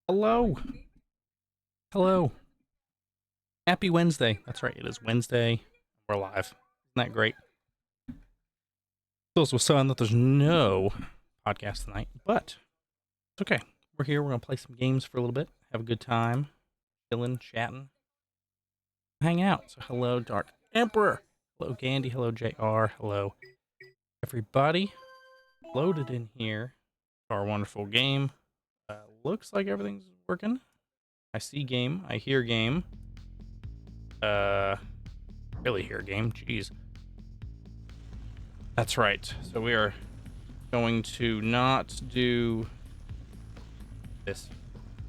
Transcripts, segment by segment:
Hello. Hello. Happy Wednesday. That's right. It is Wednesday. We're live. Isn't that great? Feels so sad that there's no podcast tonight, but it's okay. We're here. We're going to play some games for a little bit, have a good time, chilling, chatting, hang out. So, hello, Dark Emperor. Hello, Gandhi. Hello, JR. Hello, everybody. Loaded in here. Our wonderful game. Looks like everything's working. I see game. I hear game. Really hear game. Jeez. That's right. So we are going to not do this.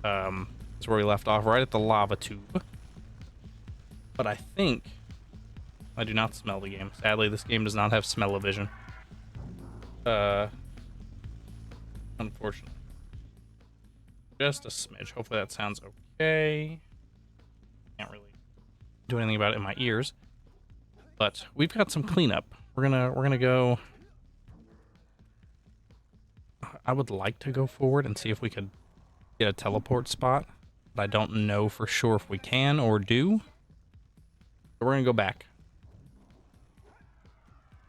That's where we left off, right at the lava tube. But I think I do not smell the game. Sadly, this game does not have smell-o-vision. Unfortunately. Just a smidge. Hopefully that sounds okay. Can't really do anything about it in my ears. But we've got some cleanup. We're gonna go. I would like to go forward and see if we could get a teleport spot, but I don't know for sure if we can or do. So we're gonna go back,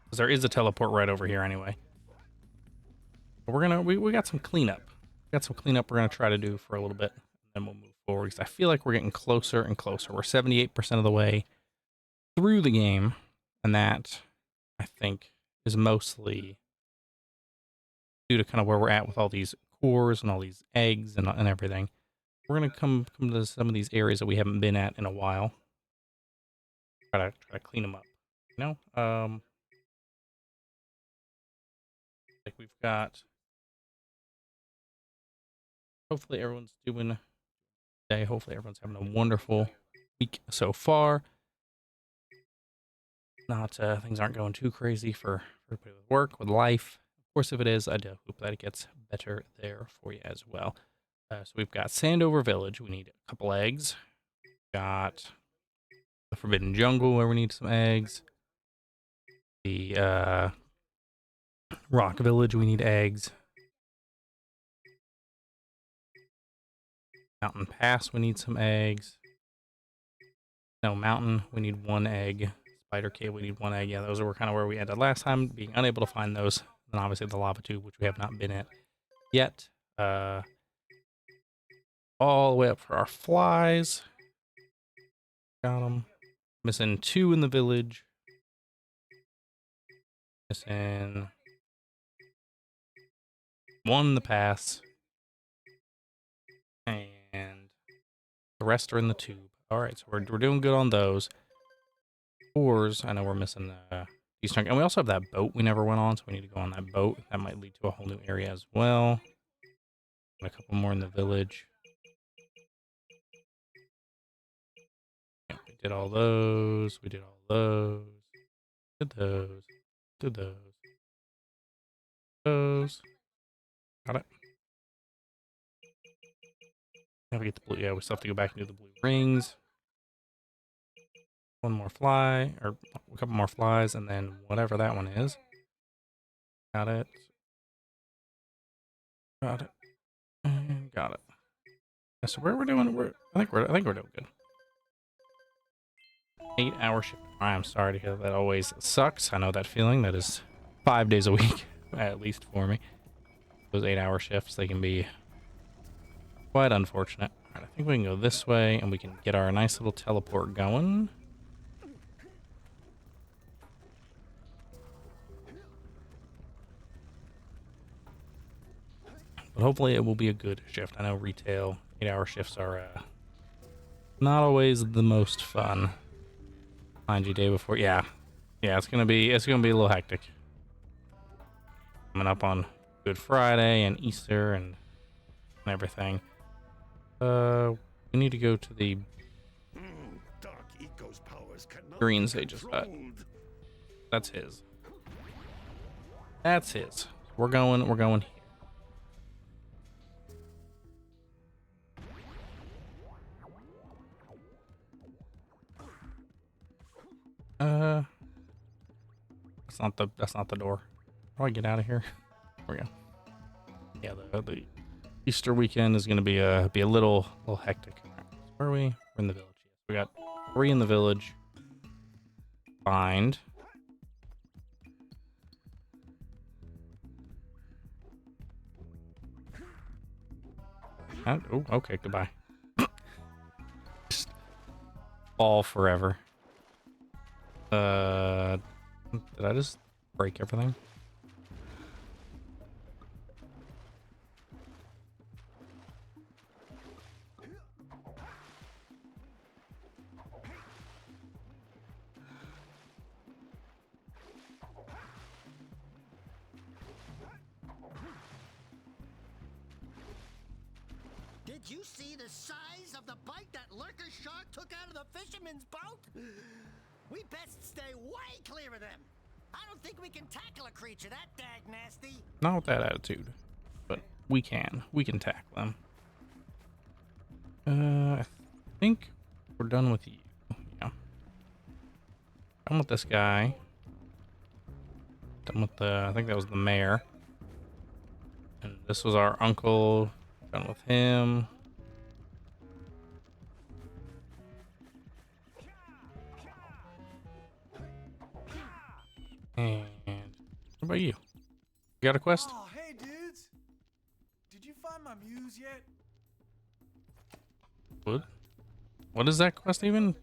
because there is a teleport right over here anyway. But we got some cleanup. We got some cleanup we're gonna try to do for a little bit, and then we'll move forward, because I feel like we're getting closer and closer. We're 78% of the way through the game, and that, I think, is mostly due to kind of where we're at with all these cores and all these eggs and everything. We're gonna come to some of these areas that we haven't been at in a while. Try to clean them up. You know, like we've got. Hopefully everyone's doing today. Hopefully everyone's having a wonderful week so far. Not things aren't going too crazy for everybody with work, with life. Of course, if it is, I do hope that it gets better there for you as well. So we've got Sandover Village. We need a couple eggs. Got the Forbidden Jungle where we need some eggs. The Rock Village, we need eggs. Mountain Pass, we need some eggs. No, Mountain, we need one egg. Spider Cave, we need one egg. Yeah, those were kind of where we ended last time, being unable to find those. And obviously the lava tube, which we have not been at yet. All the way up for our flies. Got them. Missing 2 in the village. Missing 1 in the pass. And the rest are in the tube. Alright, so we're doing good on those. Cores, I know we're missing these chunks. And we also have that boat we never went on, so we need to go on that boat. That might lead to a whole new area as well. And a couple more in the village. Yeah, we did all those. We did all those. Did those. Did those. Those. Got it. Now we get the blue. Yeah, we still have to go back and do the blue rings. One more fly, or a couple more flies, and then whatever that one is. Got it. Got it. And got it. Yeah, so we're doing. I think we're doing good. 8-hour shift. I'm sorry to hear that. Always sucks. I know that feeling. That is 5 days a week, at least for me. Those 8-hour shifts, they can be quite unfortunate. All right, I think we can go this way, and we can get our nice little teleport going. But hopefully it will be a good shift. I know retail 8-hour shifts are not always the most fun. Mind you, day before, yeah, it's gonna be a little hectic. Coming up on Good Friday and Easter and everything. We need to go to the greens they just got. That's his. That's his. We're going here. That's not the door. How do I get out of here? There we go. Yeah, the Easter weekend is going to be a little hectic. Where are we? We're in the village. We got 3 in the village. Find. Oh, okay, goodbye. Just fall forever. Did I just break everything? Did you see the size of the bite that lurker shark took out of the fisherman's boat? We best stay way clear of them. I don't think we can tackle a creature that dag nasty. Not with that attitude, but we can. We can tackle them. I think we're done with you. Yeah. Done with this guy. Done with the, I think that was the mayor. And this was our uncle. Done with him. And what about you? You got a quest? Oh, hey, dudes. Did you find my muse yet? What? What is that quest even?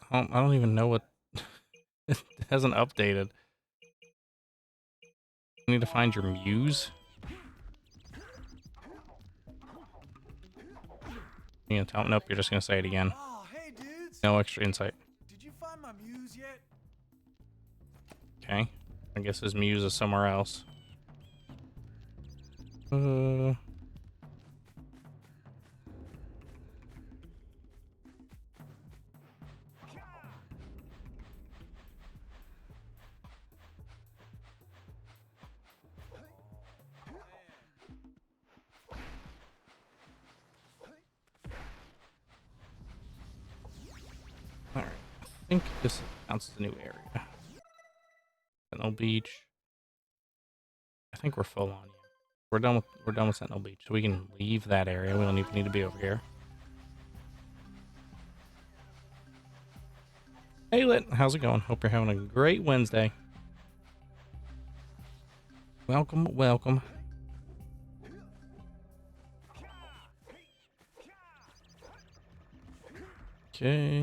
I don't even know what. It hasn't updated. You need to find your muse. You gonna tell? Nope. You're just gonna say it again. Oh, hey, dudes. No extra insight. Did you find my muse yet? Okay. I guess his muse is somewhere else. Alright. I think this counts as a new area. Sentinel Beach. I think we're full on. We're done with Sentinel Beach, so we can leave that area. We don't even need to be over here. Hey Lit, how's it going? Hope you're having a great Wednesday. Welcome, welcome. Okay.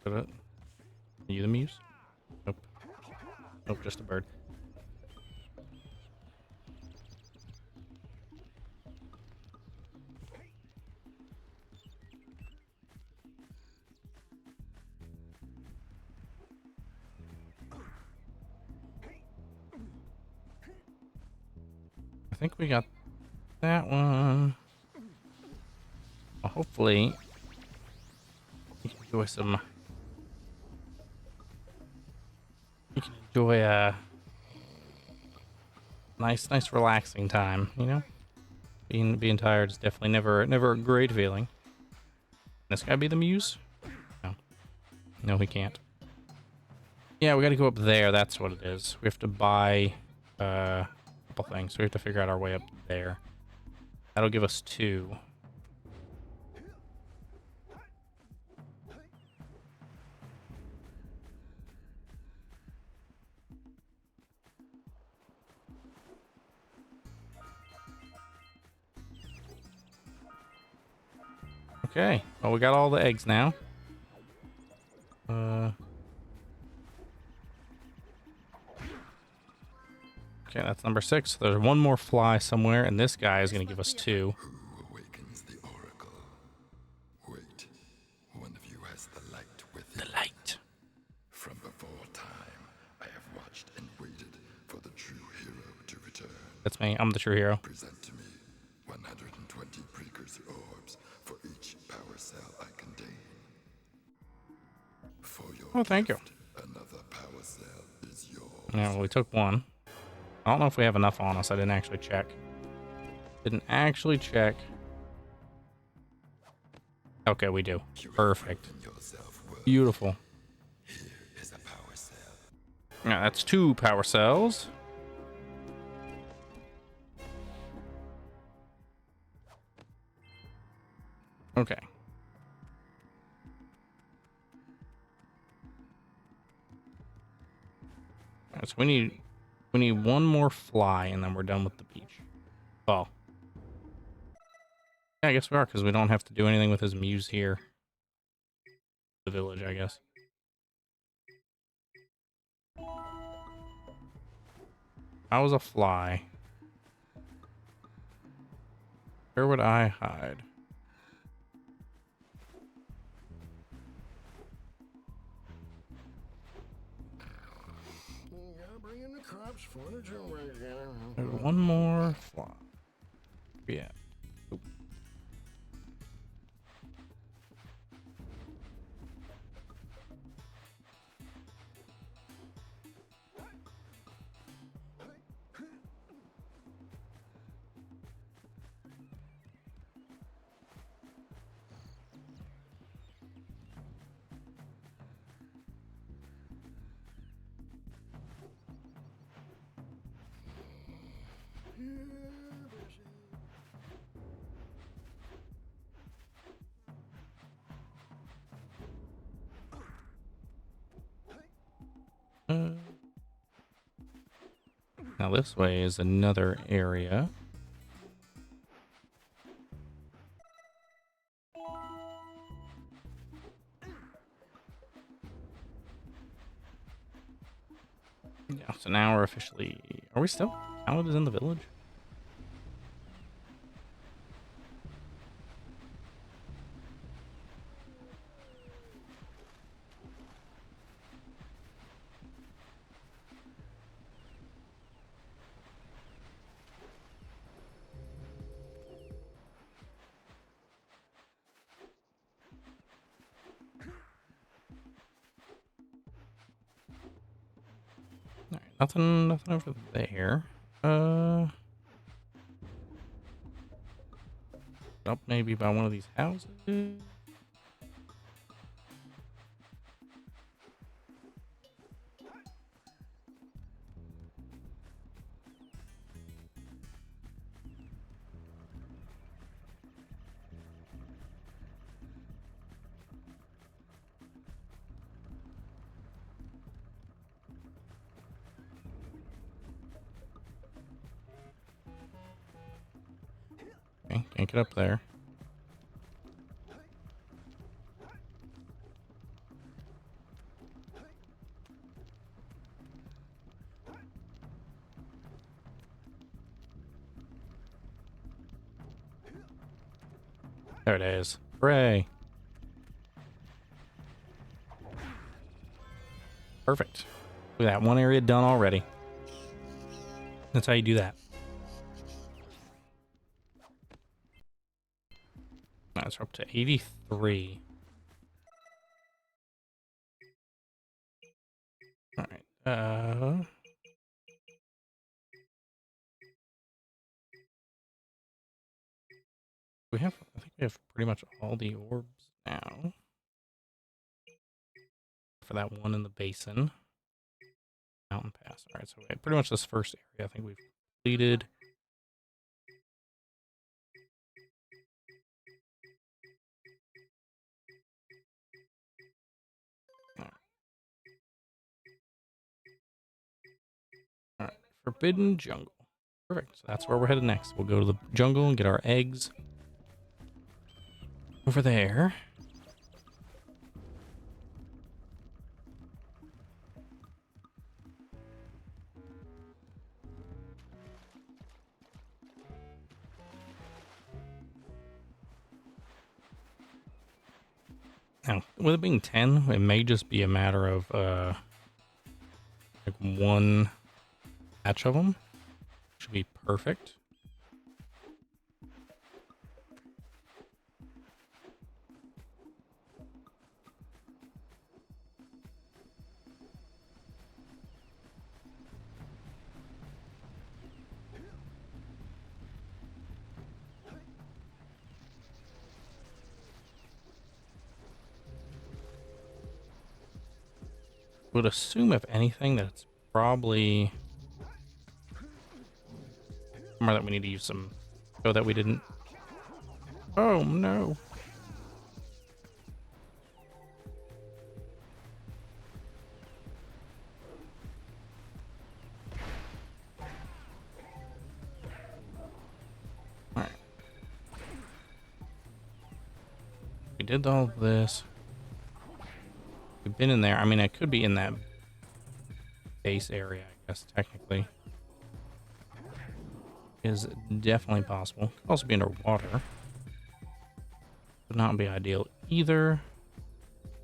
Are you the muse? Nope. Nope, just a bird. I think we got that one. Well, hopefully you can enjoy some. You can enjoy a nice relaxing time. You know, being tired is definitely never a great feeling. Can this guy be the muse? No, he can't. Yeah, we got to go up there. That's what it is. We have to buy a couple things. So we have to figure out our way up there. That'll give us 2. Okay. Well, we got all the eggs now. Okay, that's number 6. There's one more fly somewhere, and this guy is going to give us 2. Who awakens the oracle? Wait, one of you has the light with The it. light. From before time, I have watched and waited for the true hero to return. That's me. I'm the true hero. Present to me 120 precursor orbs for each power cell I contain. For your Oh, thank you. gift, another power cell is yours. Yeah, well, we took 1. I don't know if we have enough on us. I didn't actually check. Okay, we do. Perfect. Proven yourself Beautiful. Here is a power cell. Now that's 2 power cells. Okay. Alright, so we need one more fly, and then we're done with the beach. Oh. Yeah, I guess we are, because we don't have to do anything with his muse here. The village, I guess. I was a fly. Where would I hide? There's one more fly. Yeah. Oop. Now this way is another area. Yeah, so now we're officially... Are we still counted as in the village? Alright, nothing over there. Up maybe by one of these houses. Okay, can't get up there. There it is. Hooray. Perfect. Look at that, one area done already. That's how you do that. Nice, we're up to 83. Alright, I think we have pretty much all the orbs now. For that one in the basin. Mountain Pass. Alright, so pretty much this first area I think we've completed. Alright, Forbidden Jungle. Perfect, so that's where we're headed next. We'll go to the jungle and get our eggs. Over there. Now, with it being 10, it may just be a matter of like one batch of them. Should be perfect. Would assume, if anything, that it's probably somewhere that we need to use some. Oh, that we didn't. Oh no. Alright. We did all of this. We've been in there. I mean, I could be in that base area, I guess, technically. Is definitely possible. Could also be underwater. Would not be ideal either.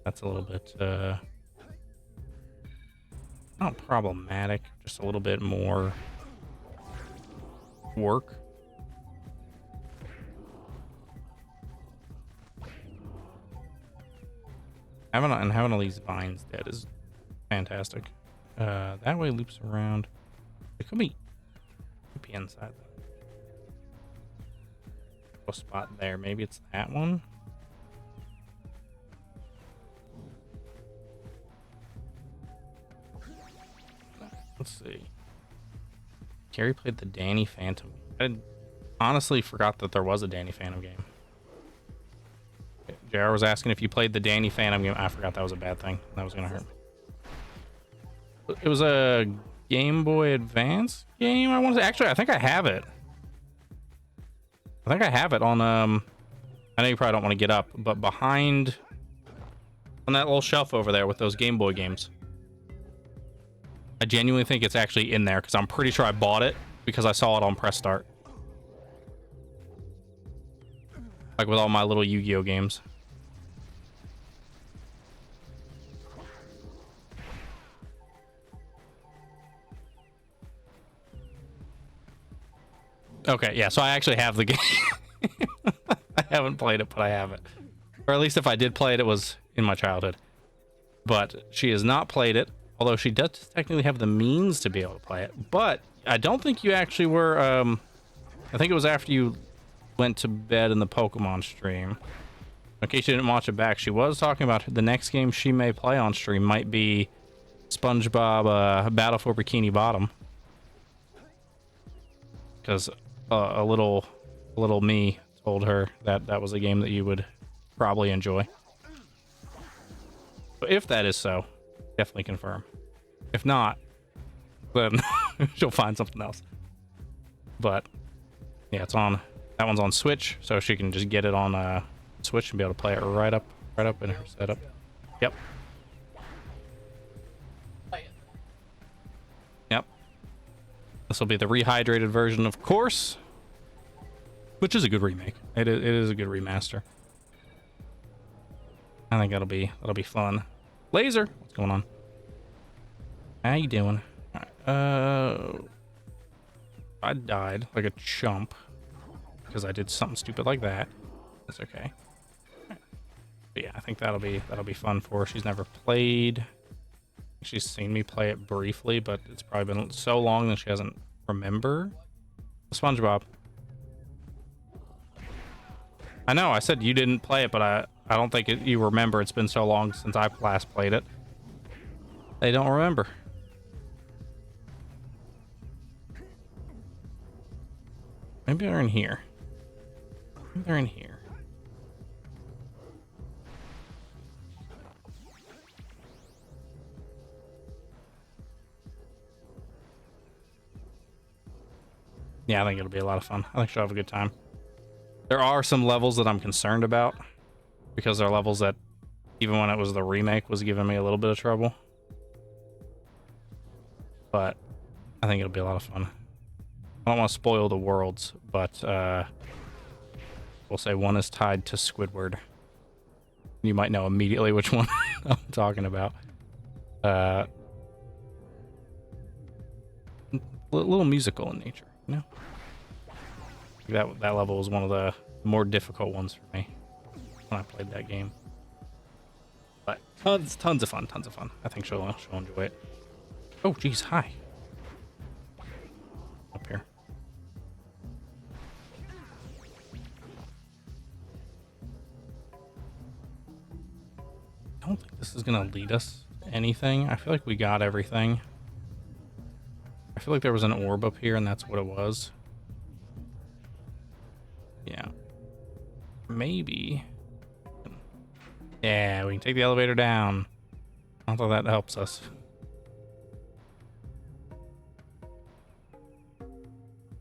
That's a little bit, not problematic, just a little bit more work. Having all these vines dead is fantastic. That way loops around. It could be inside though. A spot there. Maybe it's that one. Let's see. Carrie played the Danny Phantom. I honestly forgot that there was a Danny Phantom game. JR was asking if you played the Danny Phantom game. I forgot that was a bad thing. That was gonna hurt me. It was a Game Boy Advance game. I want to say. Actually, I think I have it. I think I have it on. I know you probably don't want to get up, but behind on that little shelf over there with those Game Boy games. I genuinely think it's actually in there because I'm pretty sure I bought it because I saw it on Press Start. Like with all my little Yu-Gi-Oh games. Okay, yeah, so I actually have the game. I haven't played it, but I have it. Or at least if I did play it, it was in my childhood. But she has not played it, although she does technically have the means to be able to play it. But I don't think you actually were, I think it was after you went to bed in the Pokemon stream. In case you didn't watch it back, she was talking about the next game she may play on stream might be SpongeBob Battle for Bikini Bottom. Because a little me told her that that was a game that you would probably enjoy. But if that is so, definitely confirm. If not, then she'll find something else. But yeah, it's on. That one's on Switch, so she can just get it on Switch and be able to play it right up in her setup. Yep. Yep. This will be the rehydrated version, of course, which is a good remake. It is a good remaster. I think that'll be fun. Laser, what's going on? How you doing? Right. I died like a chump because I did something stupid like that. That's okay. Right. But yeah, I think that'll be fun for her. She's never played. She's seen me play it briefly, but it's probably been so long that she doesn't remember. SpongeBob. I know, I said you didn't play it, but I don't think you remember. It's been so long since I last played it. They don't remember. Maybe they're in here. Maybe they're in here. Yeah, I think it'll be a lot of fun. I think she'll have a good time. There are some levels that I'm concerned about because they're levels that, even when it was the remake, was giving me a little bit of trouble. But I think it'll be a lot of fun. I don't want to spoil the worlds, but we'll say one is tied to Squidward. You might know immediately which one I'm talking about. A little musical in nature, you know? That level was one of the more difficult ones for me when I played that game. But tons of fun. I think she'll enjoy it. Oh, geez, hi. Up here. I don't think this is gonna lead us anything. I feel like we got everything. I feel like there was an orb up here, and that's what it was. Yeah. Maybe. Yeah, we can take the elevator down. Although that helps us.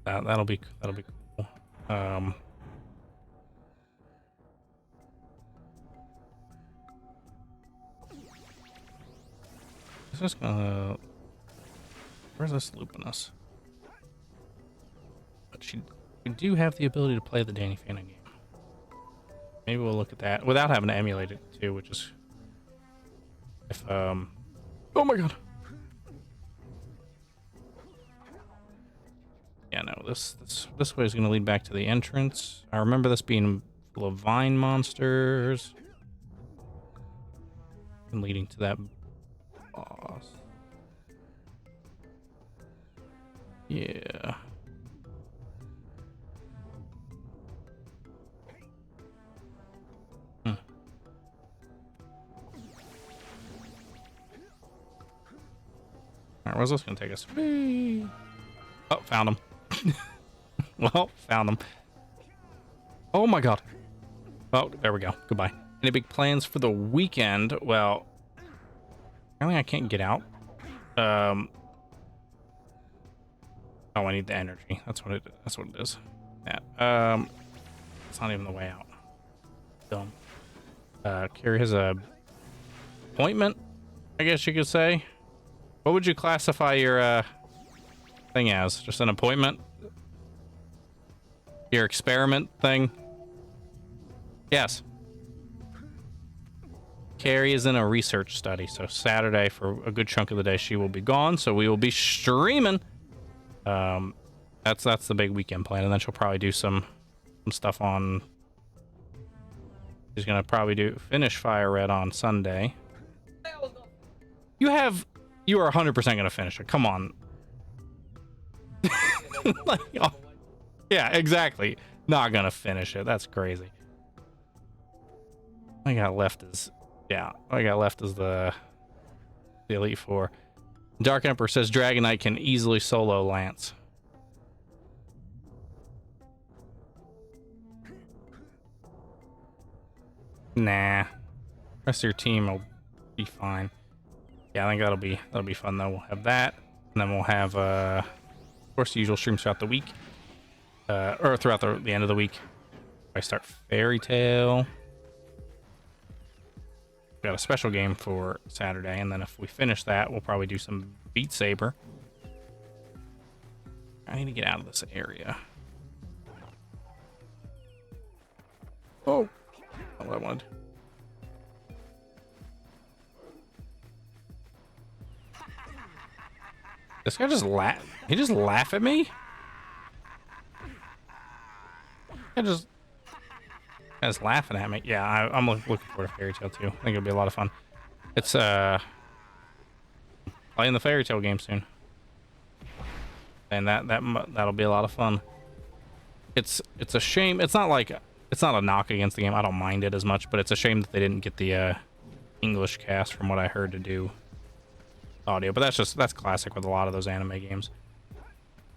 That'll be cool. It's just gonna. Where's this looping us? But we do have the ability to play the Danny Phantom game. Maybe we'll look at that without having to emulate it too, which is if oh my god. Yeah, no, this way is gonna lead back to the entrance. I remember this being full of vine monsters. And leading to that boss. Yeah. Alright, where's this gonna take us? Whee! Oh, found him. Well, found him. Oh my god. Oh, there we go. Goodbye. Any big plans for the weekend? Well, apparently I can't get out. Oh, I need the energy. That's what it is. Yeah. It's not even the way out. Dumb. Carrie has a appointment, I guess you could say. What would you classify your thing as? Just an appointment? Your experiment thing? Yes. Carrie is in a research study, so Saturday for a good chunk of the day she will be gone, so we will be streaming. That's the big weekend plan, and then she'll probably do some stuff on. She's gonna probably finish Fire Red on Sunday. You are 100% gonna finish it. Come on. Like, oh, yeah, exactly. Not gonna finish it. That's crazy. All I got left is the Elite Four. Dark Emperor says Dragon Knight can easily solo Lance. Nah. Rest of your team will be fine. Yeah, I think that'll be fun though. We'll have that. And then we'll have of course the usual streams throughout the week. Or throughout the end of the week. I start Fairy Tale. We got a special game for Saturday, and then if we finish that, we'll probably do some Beat Saber. I need to get out of this area. Oh, not what I wanted. This guy just laugh. He just laugh at me. Guy's laughing at me. Yeah, I'm looking forward to Fairy Tale too. I think it'll be a lot of fun. It's playing the Fairy Tale game soon, and that'll be a lot of fun. It's a shame. It's not a knock against the game. I don't mind it as much, but it's a shame that they didn't get the English cast from what I heard to do audio. But that's classic with a lot of those anime games,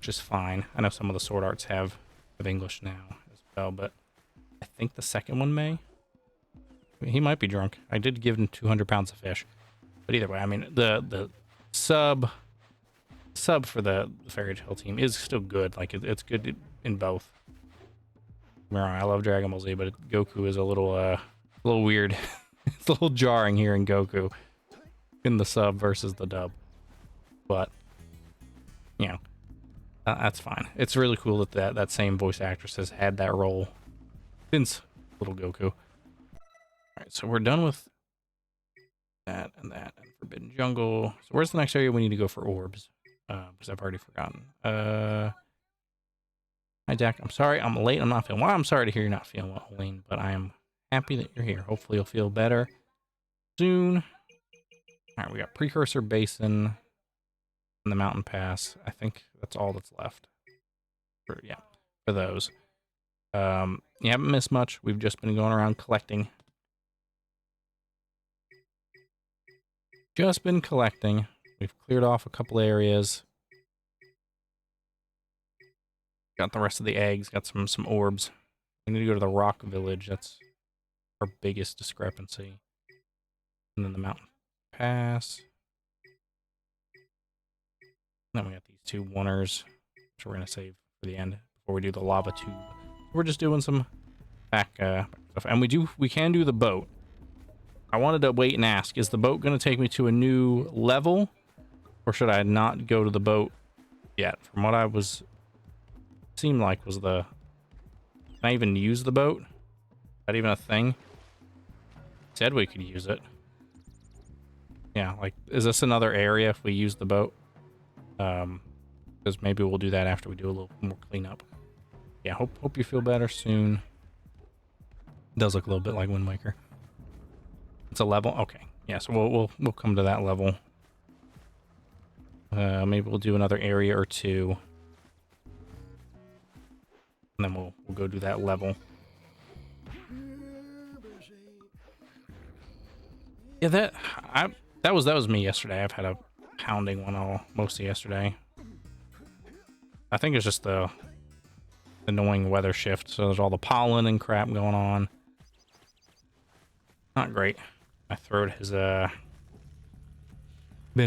which is fine. I know some of the Sword Arts have English now as well, but I think the second one may. He might be drunk. I did give him 200 pounds of fish, but either way, I mean the sub for the Fairy Tale team is still good. Like it's good in both. I love Dragon Ball Z, but Goku is a little weird. It's a little jarring here in Goku in the sub versus the dub, but you know that's fine. It's really cool that same voice actress has had that role since Little Goku. All right, so we're done with that and Forbidden Jungle. So where's the next area we need to go for orbs? Because I've already forgotten. Hi, Jack. I'm sorry I'm late. I'm not feeling well. I'm sorry to hear you're not feeling well, Helene, but I am happy that you're here. Hopefully you'll feel better soon. All right, we got Precursor Basin and the Mountain Pass. I think that's all that's left. For those. You haven't missed much. We've just been going around collecting. Just been collecting. We've cleared off a couple areas. Got the rest of the eggs. Got some orbs. We need to go to the rock village. That's our biggest discrepancy. And then the mountain pass. Then we got these two oneers, which we're gonna save for the end before we do the lava tube. We're just doing some back stuff, and we can do the boat. I wanted to wait and ask: is the boat gonna take me to a new level, or should I not go to the boat yet? From what I seemed like was the. Can I even use the boat? Is that even a thing? Said we could use it. Yeah, like, is this another area if we use the boat? Because maybe we'll do that after we do a little more cleanup. Yeah, hope you feel better soon. It does look a little bit like Wind Waker. It's a level? Okay. Yeah, so we'll come to that level. Maybe we'll do another area or two. And then we'll go do that level. Yeah, that was me yesterday. I've had a pounding one most of yesterday. I think it's just the annoying weather shift. So there's all the pollen and crap going on. Not great. My throat has been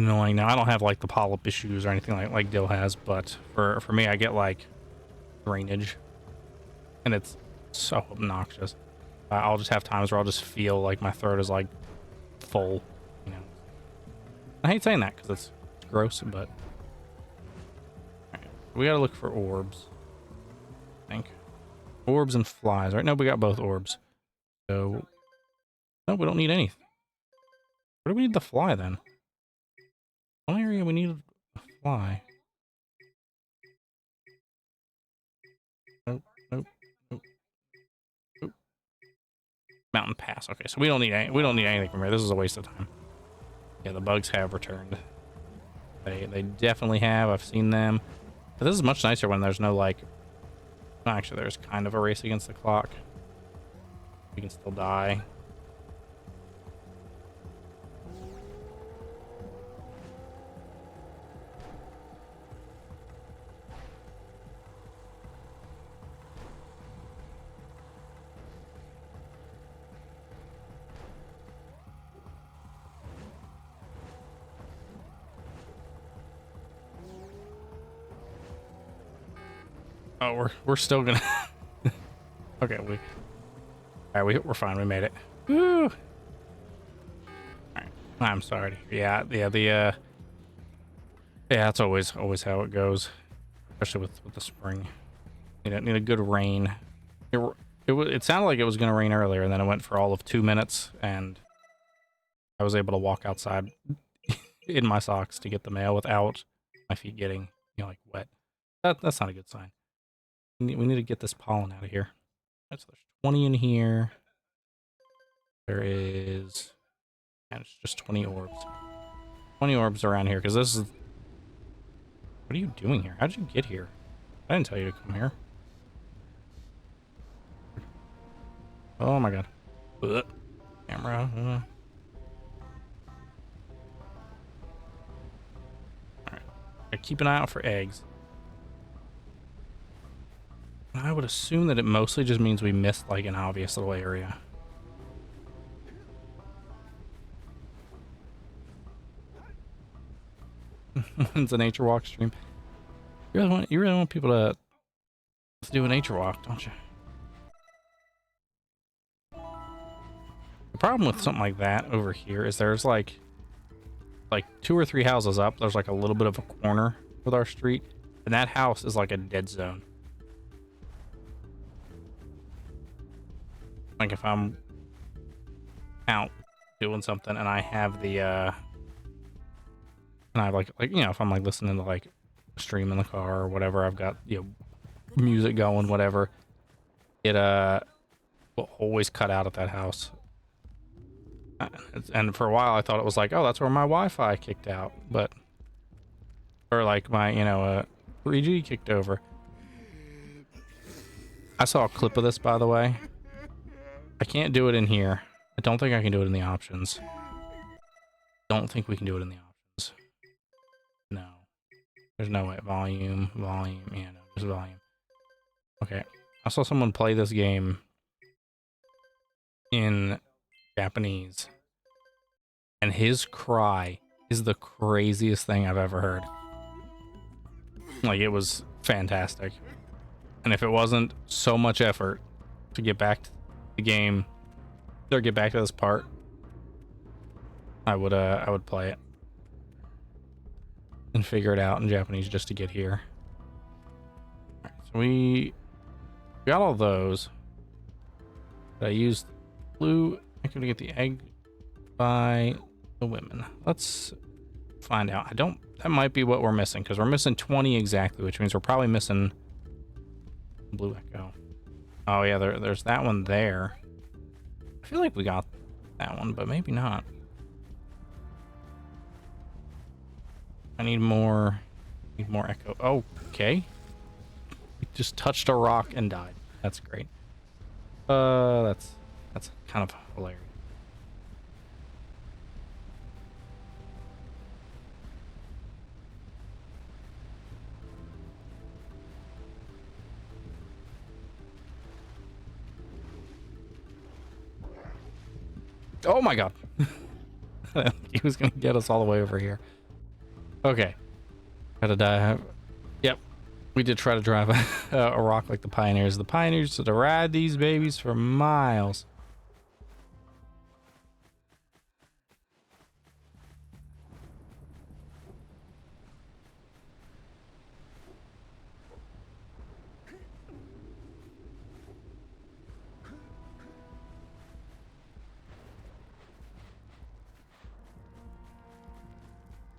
annoying. Now I don't have like the polyp issues or anything like Dill has, but for me I get like drainage, and it's so obnoxious. I'll just have times where I'll just feel like my throat is like full, you know. I hate saying that because it's gross, but right. We gotta look for orbs. I think orbs and flies, right? No, we got both orbs. So no, we don't need anything. Where do we need the fly then? One area we need a fly. Nope, nope, nope, nope. Mountain pass. Okay, so we don't need anything from here. This is a waste of time. Yeah, the bugs have returned. They definitely have. I've seen them. But this is much nicer when there's no like. Well, actually, there's kind of a race against the clock. We can still die. Oh, we're still gonna. Okay, we're fine. We made it. Woo! All right. I'm sorry to hear. Yeah. That's always how it goes, especially with the spring. Need a good rain. It sounded like it was gonna rain earlier, and then it went for all of 2 minutes, and I was able to walk outside in my socks to get the mail without my feet getting like wet. That's not a good sign. We need to get this pollen out of here. Right, so there's 20 in here. There is, and it's just 20 orbs. 20 orbs around here, because this is. What are you doing here? How'd you get here? I didn't tell you to come here. Oh my god. Ugh. Camera. Alright. Keep an eye out for eggs. I would assume that it mostly just means we missed like an obvious little area. It's a nature walk stream. You really want people to do a nature walk, don't you? The problem with something like that over here is there's like 2 or 3 houses up. There's like a little bit of a corner with our street, and that house is like a dead zone. Like if I'm out doing something and I have the and I have like if I'm like listening to like a stream in the car or whatever, I've got music going, whatever, it will always cut out at that house. And for a while I thought it was like, oh, that's where my Wi-Fi kicked out, but or like my 3G kicked over. I saw a clip of this, by the way. I can't do it in here. I don't think I can do it in the options. Don't think we can do it in the options. No. There's no way. Volume, volume. Yeah, no, just volume. Okay. I saw someone play this game in Japanese, and his cry is the craziest thing I've ever heard. Like, it was fantastic. And if it wasn't so much effort to get back to the game, or get back to this part, I would play it and figure it out in Japanese just to get here. All right, so we got all those. I used blue. I can get the egg by the women. Let's find out. That might be what we're missing, because we're missing 20 exactly, which means we're probably missing blue echo. Oh yeah, there's that one there. I feel like we got that one, but maybe not. I need more echo. Oh, okay. We just touched a rock and died. That's great. That's kind of hilarious. Oh my god. He was gonna get us all the way over here. Okay. Gotta die. Yep. We did try to drive a rock like the pioneers. The pioneers to ride these babies for miles.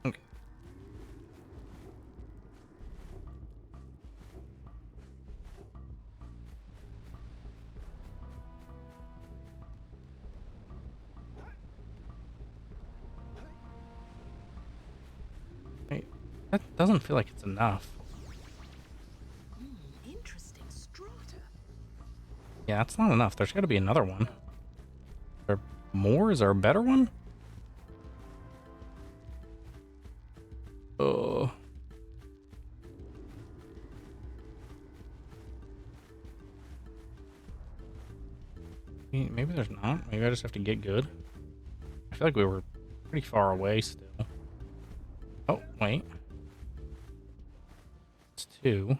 Okay. Wait, that doesn't feel like it's enough. Interesting strata. Yeah, that's not enough. There's got to be another one. Is there more? Is there a better one? Oh. Maybe there's not. Maybe I just have to get good. I feel like we were pretty far away still. Oh, wait. It's two.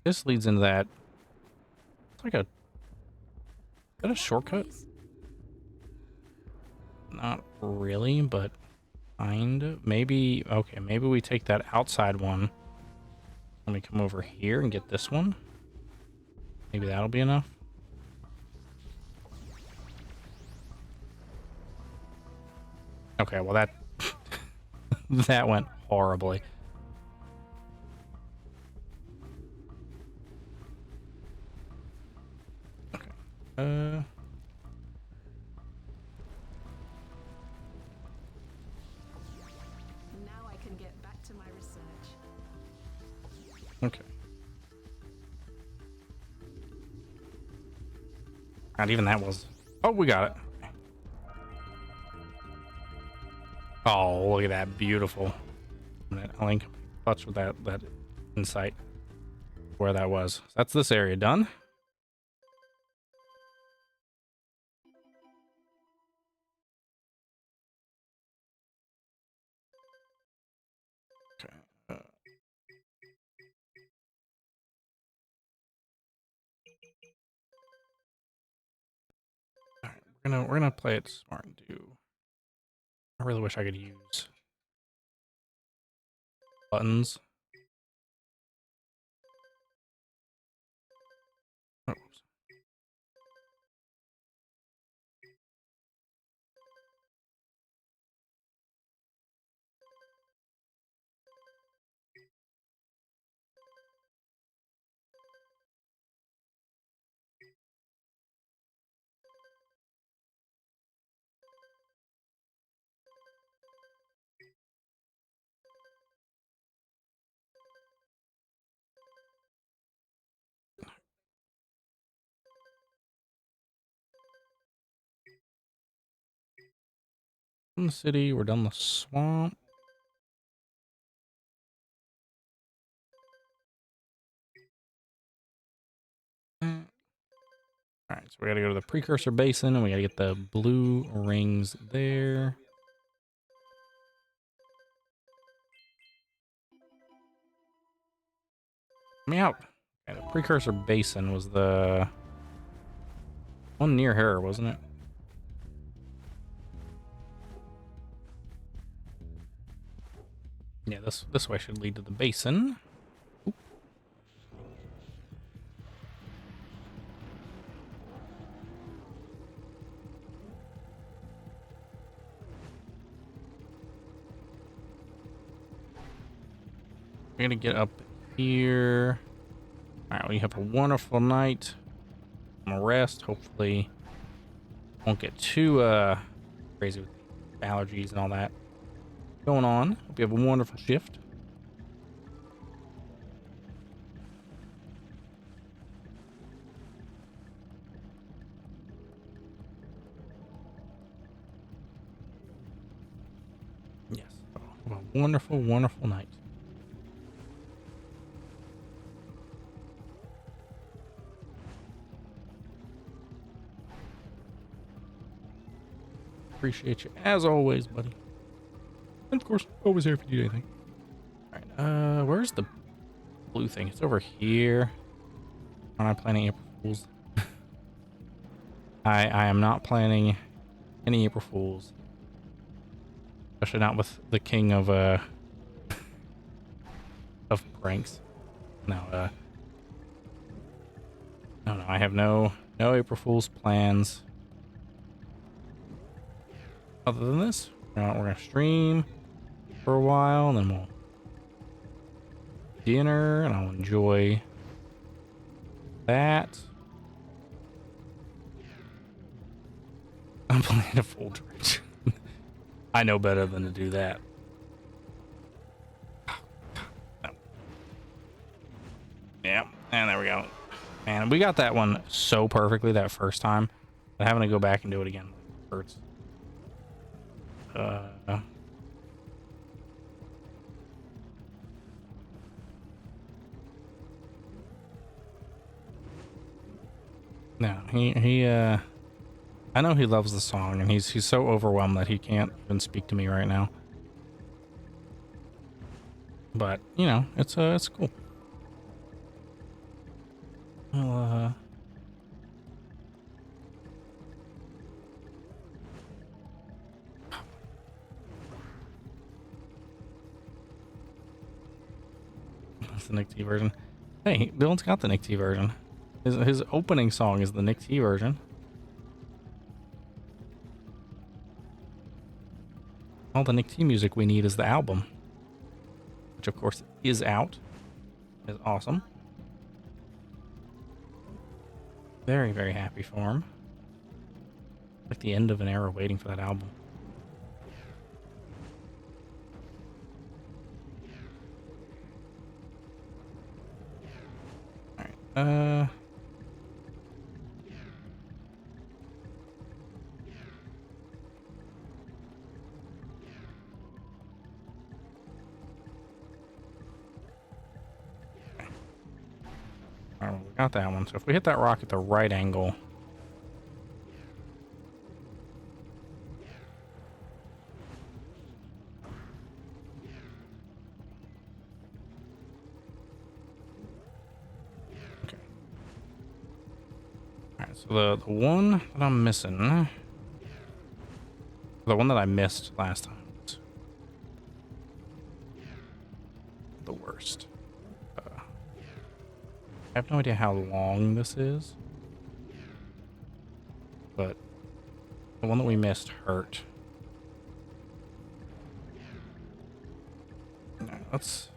This leads into that. It's like a... Is that a shortcut? Not really, but kind of. Maybe... Okay, maybe we take that outside one. Let me come over here and get this one. Maybe that'll be enough. Okay, well that... that went horribly. Okay. Now I can get back to my research. Okay. Not even that was... Oh, we got it. Oh, look at that. Beautiful. I'll link touch with that insight where that was. That's this area done. Okay. All right, we're gonna play it smart and do... I really wish I could use buttons. Oh, oops. From the city, we're down the swamp. Alright, so we gotta go to the Precursor Basin and we gotta get the blue rings there. Me out. Okay, the Precursor Basin was the one near her, wasn't it? Yeah, this way should lead to the basin. Oop. We're gonna get up here. Alright, we have a wonderful night. I'm gonna rest. Hopefully won't get too crazy with allergies and all that going on. Hope you have a wonderful shift. Yes. Have a wonderful, wonderful night. Appreciate you as always, buddy. And of course, always here if you need anything. Alright, where's the blue thing? It's over here. I'm not planning April Fools. I am not planning any April Fools. Especially not with the king of pranks. No, no, I have no April Fools plans. Other than this, we're gonna stream for a while, and then we'll dinner, and I'll enjoy that. I'm playing a full dredge. I know better than to do that. No. Yeah, and there we go. Man, we got that one so perfectly that first time, but having to go back and do it again hurts. No, he I know he loves the song, and he's so overwhelmed that he can't even speak to me right now. But you know, it's cool. Well, that's the Nick T version. Hey, Dylan's got the Nick T version. His opening song is the Nick T version. All the Nick T music we need is the album, which of course is out. Is awesome. Very, very happy for him. Like the end of an era waiting for that album. Alright, Alright, we got that one. So if we hit that rock at the right angle. Okay. Alright, so the one that I'm missing. The one that I missed last time. Was the worst. I have no idea how long this is, but the one that we missed hurt. Alright, let's...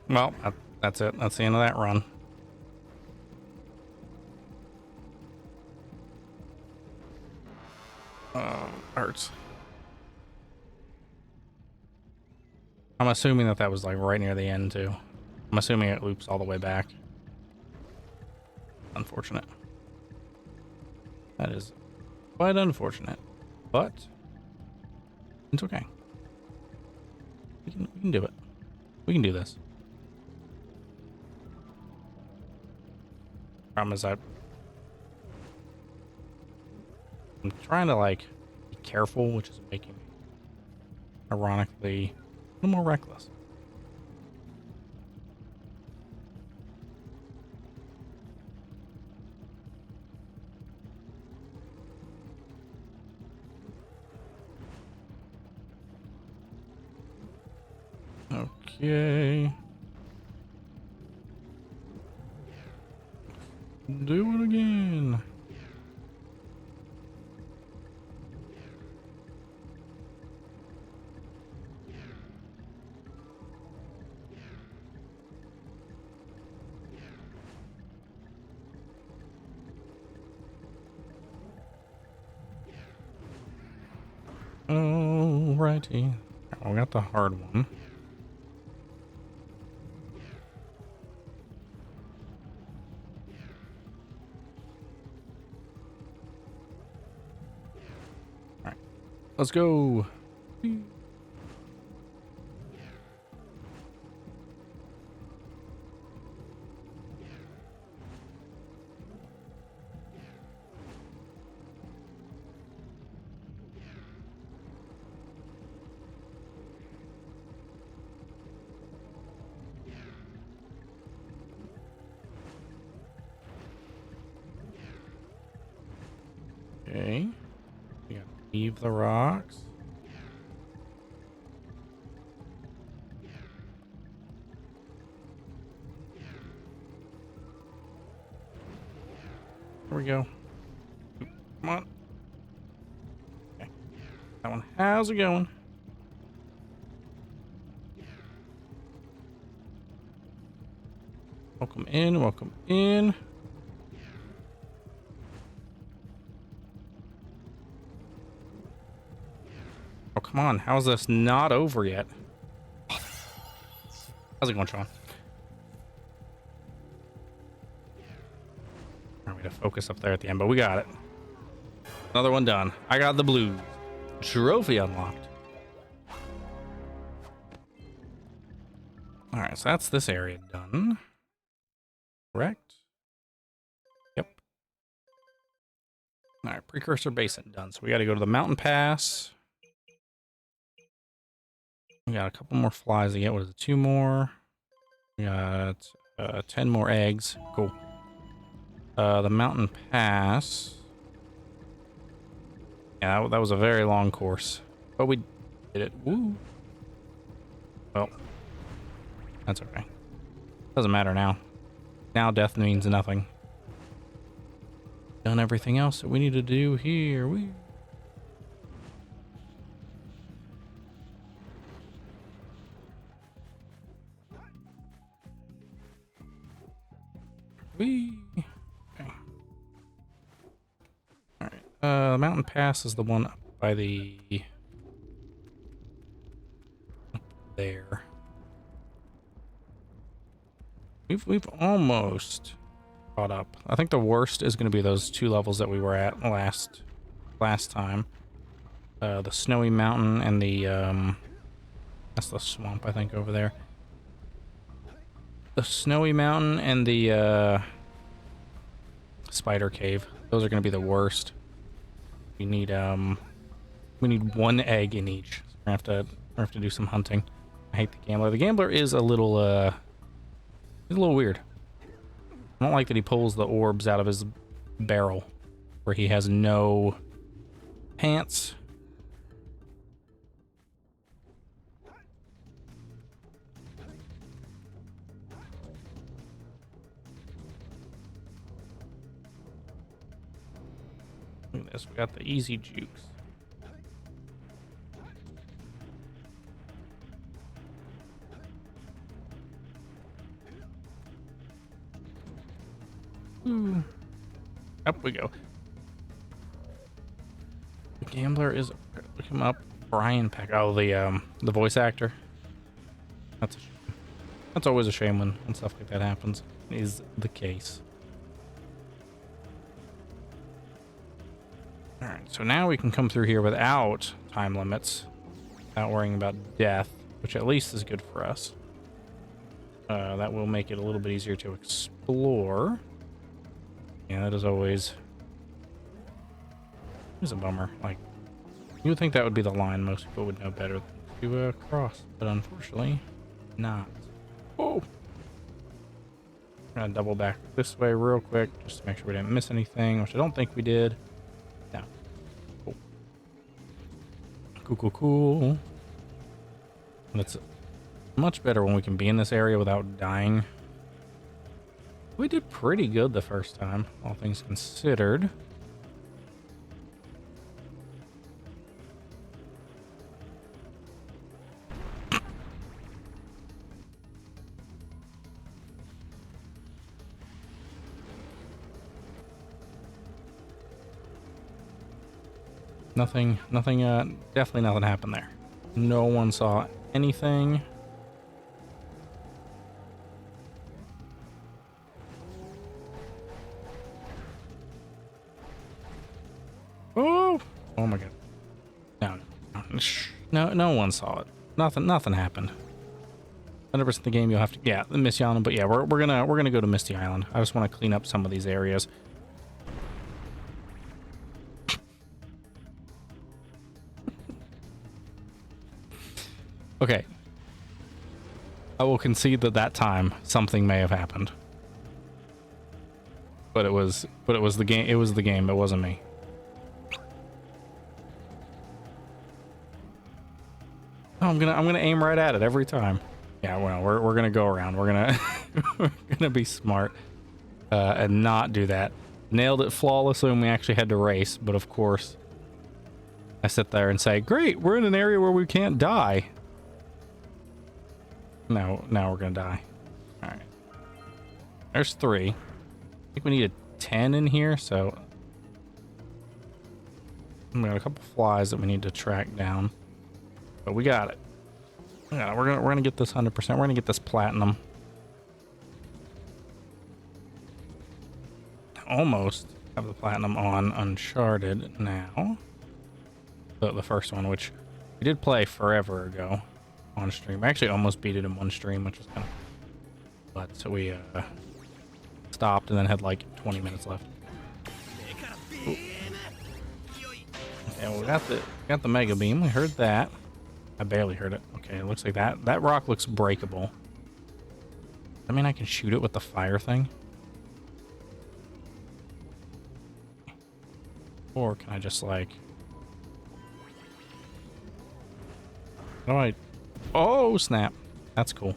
Well, that's it. That's the end of that run. Hurts. I'm assuming that was like right near the end too. I'm assuming it loops all the way back. Unfortunate. That is quite unfortunate, but it's okay. We can do it. We can do this. Problem is I'm trying to like be careful, which is making me ironically a little more reckless. Okay. Do it again. Alrighty. We got the hard one. Alright. Let's go. Okay. We gotta leave the rocks. Here we go. Come on. Okay. That one. How's it going? Welcome in. Welcome in. Oh, come on. How is this not over yet? How's it going, Sean? All right, we got to focus up there at the end, but we got it. Another one done. I got the blue trophy unlocked. All right, so that's this area done. Correct? Yep. All right, Precursor Basin done. So we got to go to the mountain pass. We got a couple more flies to get. What is it? 2 more. We got 10 more eggs. Cool. The mountain pass. Yeah, that was a very long course, but we did it. Woo. Well, that's okay. Doesn't matter now. Now death means nothing. Done everything else that we need to do here. Woo. Whee! Okay. Alright. Mountain Pass is the one up by the... up there. We've almost caught up. I think the worst is going to be those 2 levels that we were at last time. The Snowy Mountain and the... that's the swamp, I think, over there. The Snowy Mountain and the Spider Cave. Those are going to be the worst. We need 1 egg in each. So we're gonna have to do some hunting. I hate the Gambler. The Gambler is a little he's a little weird. I don't like that he pulls the orbs out of his barrel where he has no pants. Look at this, we got the easy jukes. Ooh. Up we go. The gambler is look him up. Brian Peck. Oh, the voice actor. That's a shame. That's always a shame when stuff like that happens. Is the case. All right, so now we can come through here without time limits, without worrying about death, which at least is good for us. That will make it a little bit easier to explore. Yeah, that is always a bummer. Like, you would think that would be the line most people would know better than to cross, but unfortunately, not. Oh! I'm gonna double back this way real quick just to make sure we didn't miss anything, which I don't think we did. No. Cool. Cool, cool, cool. And it's much better when we can be in this area without dying. We did pretty good the first time, all things considered. Nothing, definitely nothing happened there. No one saw anything. Oh! Oh my god. No one saw it. Nothing happened. 100% the game you'll have to, yeah, the Misty Island, but yeah, we're gonna go to Misty Island. I just want to clean up some of these areas. Okay. I will concede that time something may have happened. But it was the game. It was the game. It wasn't me. Oh, I'm gonna aim right at it every time. Yeah, well, we're gonna go around. We're gonna we're gonna be smart and not do that. Nailed it flawlessly when we actually had to race, but of course, I sit there and say, "Great, we're in an area where we can't die." No, now we're gonna die. All right. There's 3. I think we need a 10 in here, so we got a couple flies that we need to track down, but we got it. Yeah, we're gonna get this 100%. We're gonna get this platinum. Almost have the platinum on Uncharted now. The first one, which we did play forever ago on stream. I actually almost beat it in one stream, which was kind of, but so we stopped and then had like 20 minutes left. Ooh. Yeah, we got the mega beam. We heard that. I barely heard it. Okay, it looks like that rock looks breakable. I mean, I can shoot it with the fire thing, or can I just like? How do I? Oh, snap. That's cool.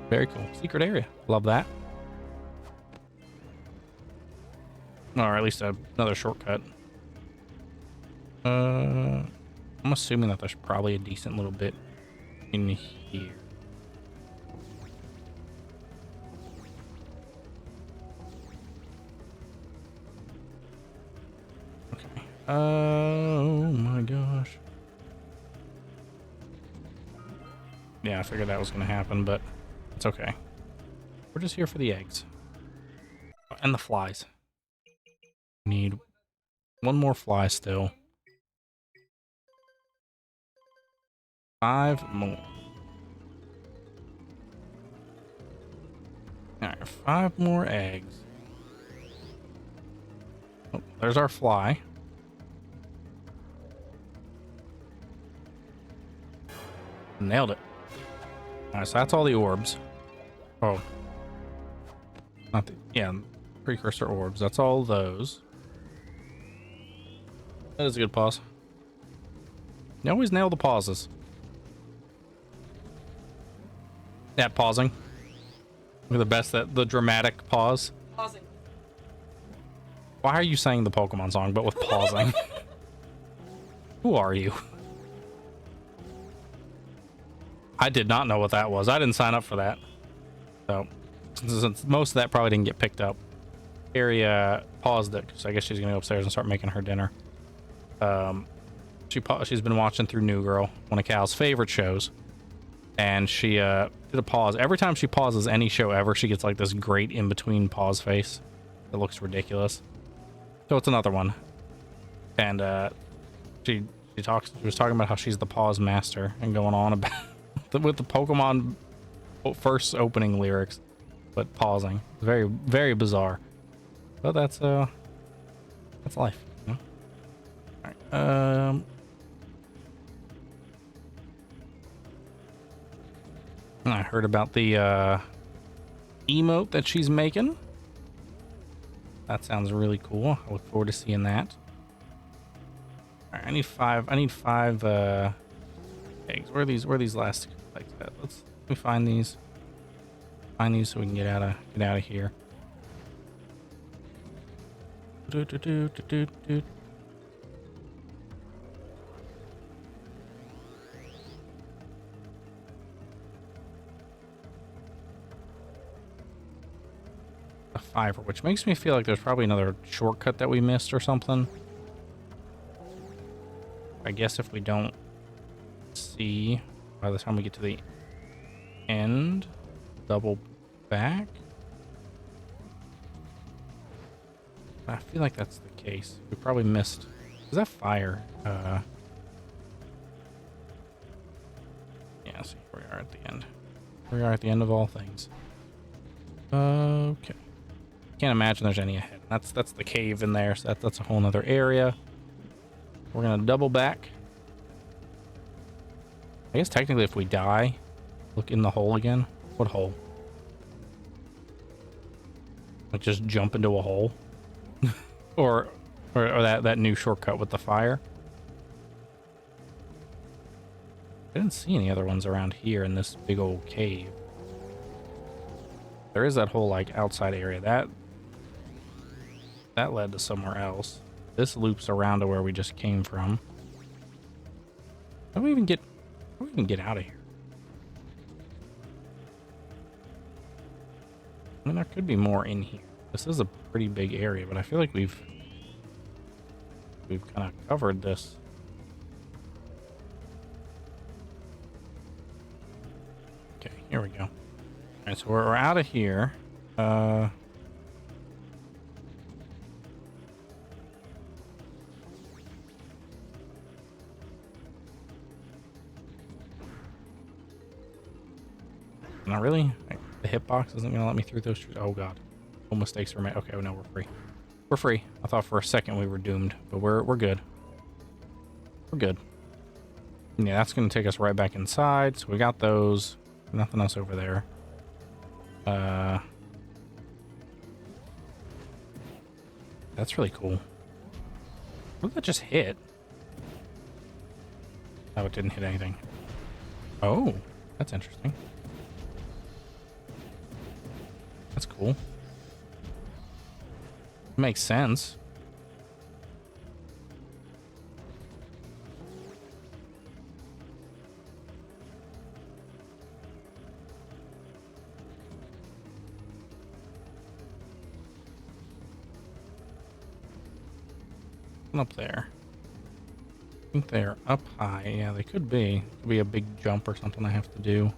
Very cool. Secret area. Love that. Or at least another shortcut. I'm assuming that there's probably a decent little bit in here. Okay. Oh my gosh. Yeah, I figured that was going to happen, but it's okay. We're just here for the eggs. And the flies. Need one more fly still. 5 more. Alright, 5 more eggs. Oh, there's our fly. Nailed it. Alright, so that's all the orbs. Oh. Not the, yeah, precursor orbs. That's all those. That is a good pause. You always nail the pauses. Yeah, pausing. We're the best at the dramatic pause. Pausing. Why are you saying the Pokemon song, but with pausing? Who are you? I did not know what that was. I didn't sign up for that. So, since most of that probably didn't get picked up, Carrie paused it because I guess she's gonna go upstairs and start making her dinner. She's been watching through New Girl, one of Cal's favorite shows, and she did a pause. Every time she pauses any show ever, she gets like this great in between pause face that looks ridiculous. So it's another one, and she was talking about how she's the pause master and going on about with the Pokemon first opening lyrics, but pausing. Very, very bizarre. But that's life, you know? All right. I heard about the emote that she's making. That sounds really cool. I look forward to seeing that. All right, I need five eggs. Where are these last eggs at? Let me find these. Find these so we can get out of here. A 5, which makes me feel like there's probably another shortcut that we missed or something. I guess if we don't see by the time we get to the end, double back. I feel like that's the case. We probably missed. Is that fire? Yeah, see, here we are at the end. We are at the end of all things. Okay. Can't imagine there's any ahead. That's the cave in there, so that's a whole nother area. We're gonna double back. I guess technically if we die, look in the hole again. What hole? Like just jump into a hole? or that new shortcut with the fire? I didn't see any other ones around here in this big old cave. There is that whole like outside area that led to somewhere else. This loops around to where we just came from. How do we even get out of here? I mean, there could be more in here. This is a pretty big area, but I feel like we've kind of covered this. Okay, here we go. All right, so we're out of here. Not really. The hitbox isn't gonna let me through those trees. Oh god. No mistakes were made. Okay, well, no, we're free. We're free. I thought for a second we were doomed, but we're good. We're good. Yeah, that's gonna take us right back inside. So we got those. Nothing else over there. That's really cool. What did that just hit? Oh, it didn't hit anything. Oh, that's interesting. That's cool. Makes sense. Up there. I think they're up high. Yeah, they could be. Could be a big jump or something I have to do.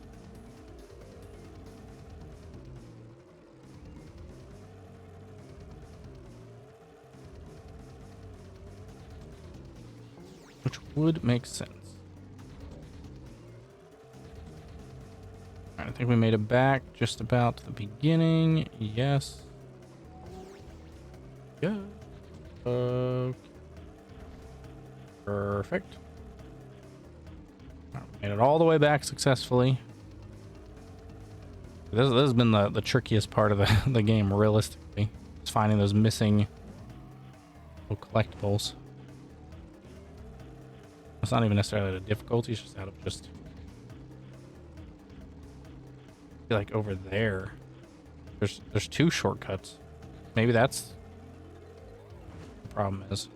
Which would make sense. Alright, I think we made it back just about to the beginning. Yes. Yeah. Okay. Perfect. Made it all the way back successfully. This has been the trickiest part of the game, realistically. Just finding those missing collectibles. It's not even necessarily the difficulty, it's just out of just... I feel like over there, there's two shortcuts. Maybe that's the problem is.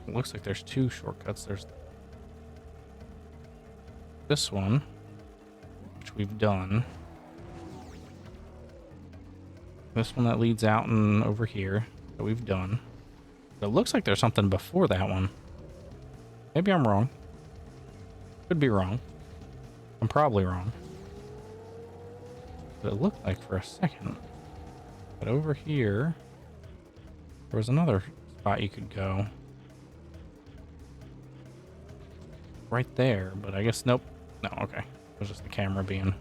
It looks like there's two shortcuts. There's this one, which we've done. This one that leads out and over here that we've done. It looks like there's something before that one. Maybe I'm wrong. Could be wrong. I'm probably wrong. But it looked like for a second. But over here, there was another spot you could go. Right there, but I guess nope. No, okay. It was just the camera being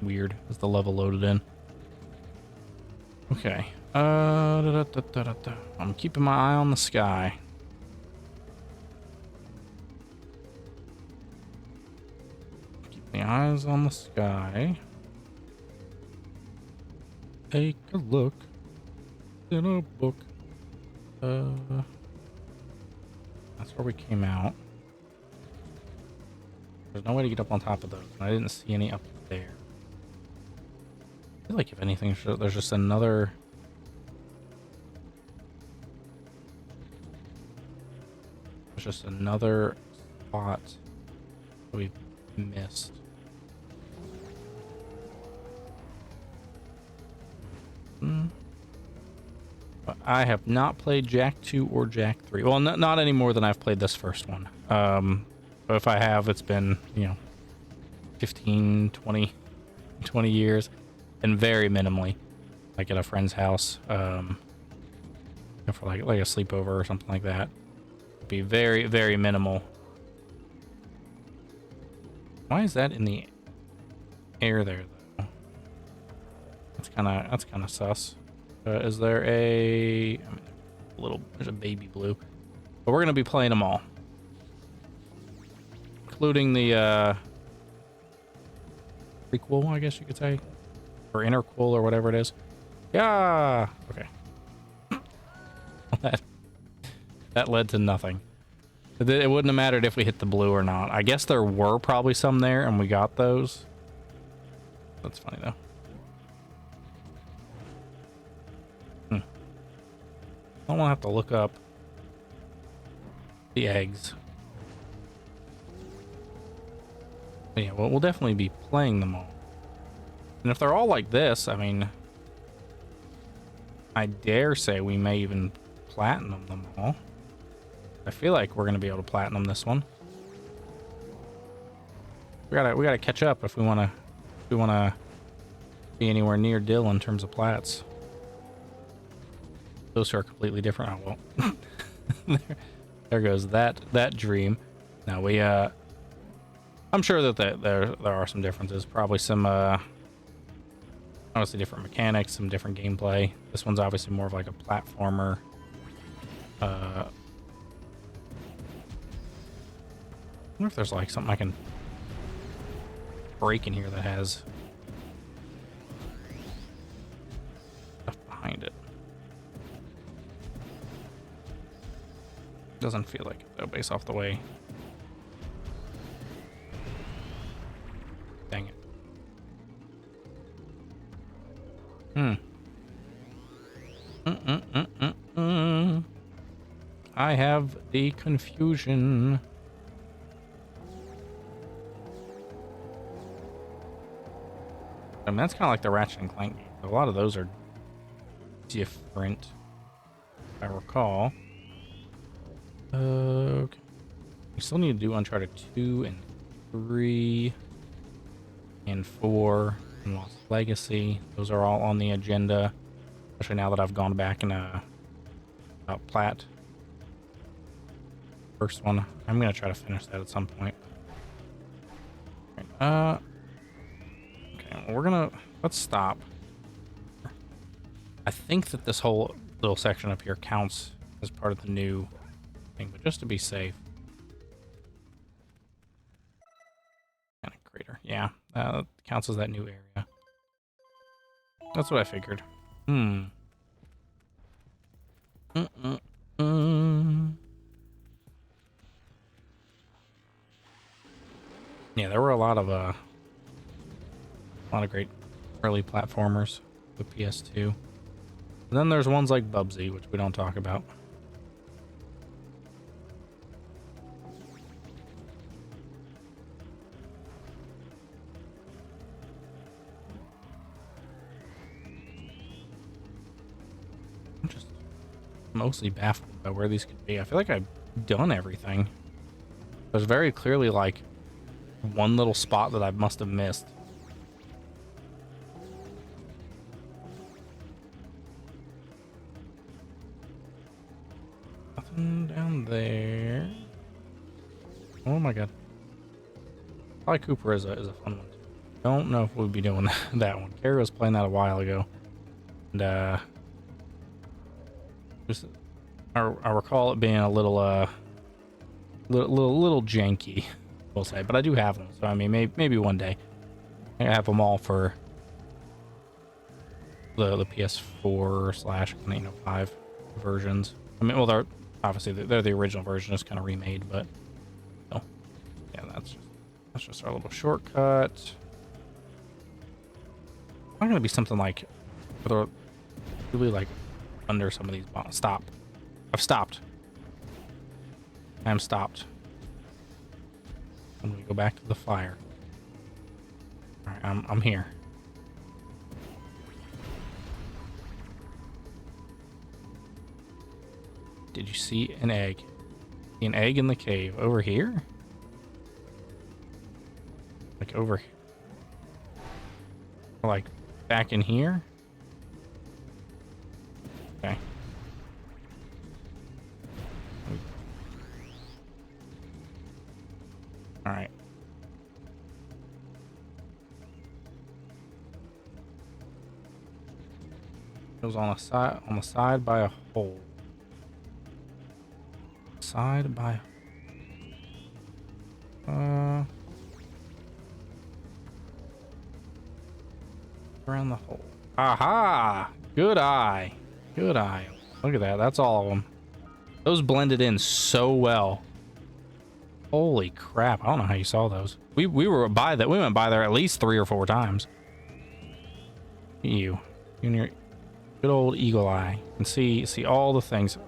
weird as the level loaded in. Okay. I'm keeping my eye on the sky. Keep my eyes on the sky. Take a look in a book. That's where we came out. There's no way to get up on top of those. I didn't see any up there. I feel like if anything, there's just another... There's just another spot that we've missed. But I have not played Jak 2 or Jak 3. Well, not any more than I've played this first one. But if I have, it's been, 15, 20 years. And very minimally. Like at a friend's house. For like a sleepover or something like that. It'd be very, very minimal. Why is that in the air there, though? That's kind of sus. Is there a... there's a baby blue. But we're going to be playing them all. Including the prequel, I guess you could say. Or interquel or whatever it is. Yeah! Okay. that led to nothing. It wouldn't have mattered if we hit the blue or not. I guess there were probably some there and we got those. That's funny though. I don't want to have to look up the eggs. But yeah, we'll definitely be playing them all. And if they're all like this, I mean, I dare say we may even platinum them all. I feel like we're gonna be able to platinum this one. We gotta catch up if we wanna be anywhere near Dill in terms of plats. Those are completely different. Oh well. there goes that dream. Now we I'm sure that there are some differences. Probably some obviously different mechanics, some different gameplay. This one's obviously more of like a platformer. I wonder if there's like something I can break in here that has stuff behind it. Doesn't feel like it though, based off the way. Dang it. I have the confusion. I mean, that's kind of like the Ratchet and Clank game. A lot of those are different, if I recall. Okay. We still need to do Uncharted 2 and 3 and 4 and Lost Legacy. Those are all on the agenda, especially now that I've gone back and plat. First one. I'm gonna try to finish that at some point. Okay, let's stop. I think that this whole little section up here counts as part of the new thing, but just to be safe. Kind of crater. Yeah, counts as that new area. That's what I figured. Yeah, there were a lot of great early platformers with PS2. And then there's ones like Bubsy, which we don't talk about. mostly baffled by where these could be. I feel like I've done everything. There's very clearly like one little spot that I must have missed. Nothing down there. Oh my god. Probably Cooper is a fun one too. Don't know if we'll be doing that one. Carrie was playing that a while ago. And just I recall it being a little little janky, we'll say, but I do have them, so I mean maybe one day I have them all for the PS4 / 5 versions. I mean, well, they're obviously they're the original version, just kind of remade, but so yeah, that's just our little shortcut. Not gonna be something like really like under some of these bombs. Stop. I've stopped. I am stopped. I'm gonna go back to the fire. Alright, I'm here. Did you see an egg? See an egg in the cave over here? Like over here? Or like back in here? Okay. All right. It was on the side by a hole. Side by around the hole. Aha! Good eye. Good eye. Look at that. That's all of them. Those blended in so well. Holy crap. I don't know how you saw those. We were by that. We went by there at least 3 or 4 times. You and your good old eagle eye. And see all the things.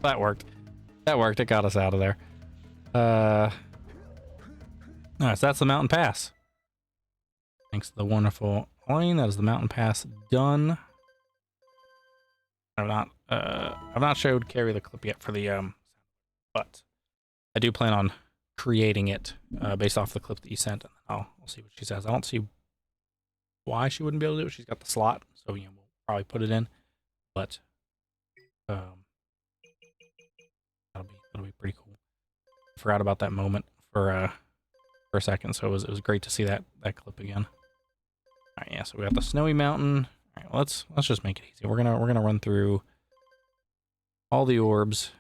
That worked. That worked. It got us out of there. Alright, so that's the mountain pass. Thanks to the wonderful Lane. That is the mountain pass done. I've not showed Carrie the clip yet for the but I do plan on creating it based off the clip that you sent, and I'll see what she says. I don't see why she wouldn't be able to do it. She's got the slot, so we'll probably put it in. But that'll be pretty cool. I forgot about that moment for a second, so it was great to see that clip again. All right, yeah. So we got the snowy mountain. All right, well, let's just make it easy. We're gonna run through all the orbs.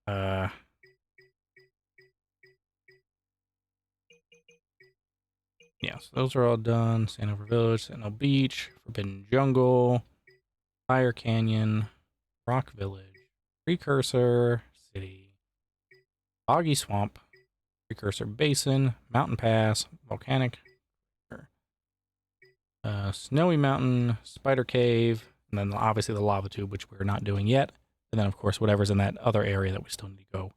Yeah, so those are all done. Sandover Village, Sentinel Beach, Forbidden Jungle, Fire Canyon, Rock Village, Precursor City, Boggy Swamp, Precursor Basin, Mountain Pass, Volcanic, Snowy Mountain, Spider Cave, and then obviously the Lava Tube, which we're not doing yet. And then, of course, whatever's in that other area that we still need to go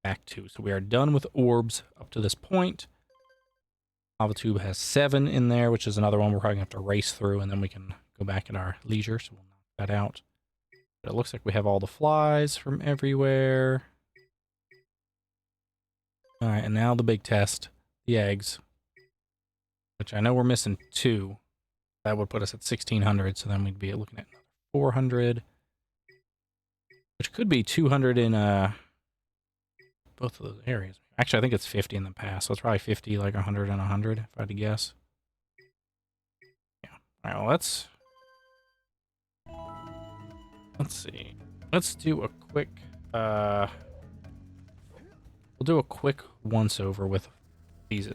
back to. So we are done with orbs up to this point. Lava Tube has 7 in there, which is another one we're probably going to have to race through, and then we can go back at our leisure, so we'll knock that out. But it looks like we have all the flies from everywhere. All right, and now the big test, the eggs, which I know we're missing 2. That would put us at 1,600, so then we'd be looking at 400, which could be 200 in both of those areas. Actually, I think it's 50 in the past, so it's probably 50, like 100 and 100, if I had to guess. Yeah. All right, well, let's see. Let's do a quick, we'll do a quick once-over with these,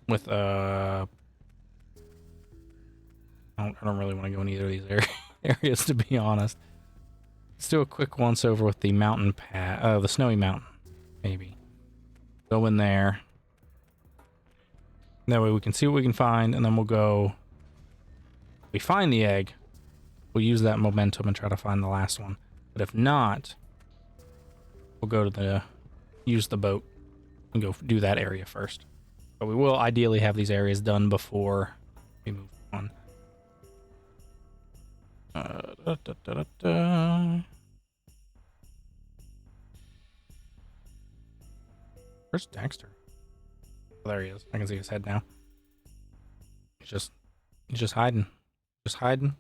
with, I don't really want to go in either of these areas, to be honest. Let's do a quick once-over with the mountain the snowy mountain. Maybe. Go in there. That way we can see what we can find, and then we'll go. We find the egg. We'll use that momentum and try to find the last one. But if not, we'll go to use the boat and go do that area first. But we will ideally have these areas done before we move on. Da, da, da, da, da. Where's Daxter? Oh, there he is. I can see his head now. He's just hiding. Just hiding.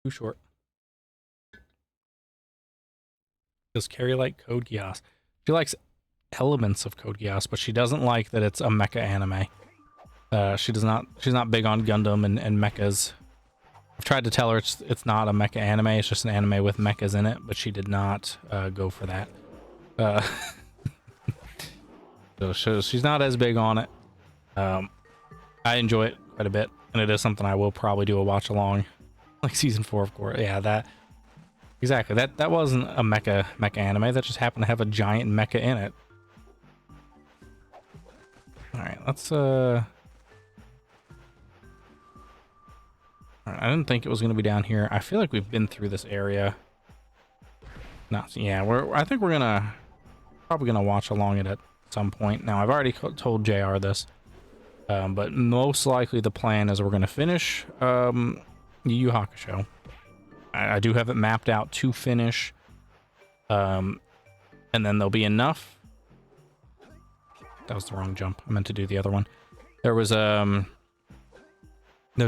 Too short. Does Carrie like Code Geass? She likes elements of Code Geass, but she doesn't like that it's a mecha anime. She's not big on Gundam and mechas. I've tried to tell her it's not a mecha anime, it's just an anime with mechas in it, but she did not go for that. So she's not as big on it. I enjoy it quite a bit, and it is something I will probably do a watch along, like season 4, of course. Yeah, that exactly. That wasn't a mecha anime. That just happened to have a giant mecha in it. All right, let's All right, I didn't think it was going to be down here. I feel like we've been through this area. No, yeah, I think we're probably gonna watch along it at some point. Now, I've already told JR this, but most likely the plan is we're gonna finish Yu Yu Hakusho. I do have it mapped out to finish, and then there'll be enough. That was the wrong jump. I meant to do the other one. There's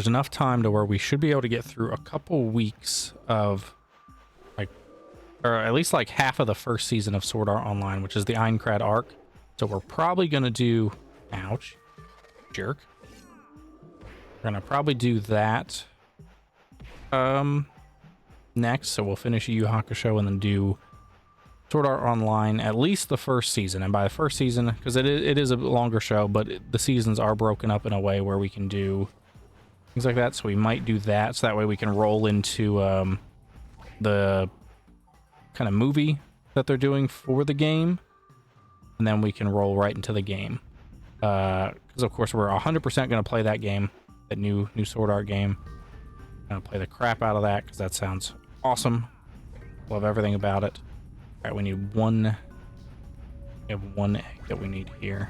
enough time to where we should be able to get through a couple weeks of, like, or at least like half of the first season of Sword Art Online, which is the Aincrad arc. So we're probably gonna do, ouch, jerk. We're gonna probably do that next. So we'll finish Yu Yu Hakusho and then do Sword Art Online, at least the first season. And by the first season, because it is a longer show, but the seasons are broken up in a way where we can do things like that. So we might do that, so that way we can roll into the kind of movie that they're doing for the game, and then we can roll right into the game. Because of course we're 100% going to play that game, that new Sword Art game. Gonna play the crap out of that because that sounds awesome. Love everything about it. All right, we need one. We have one egg that we need here.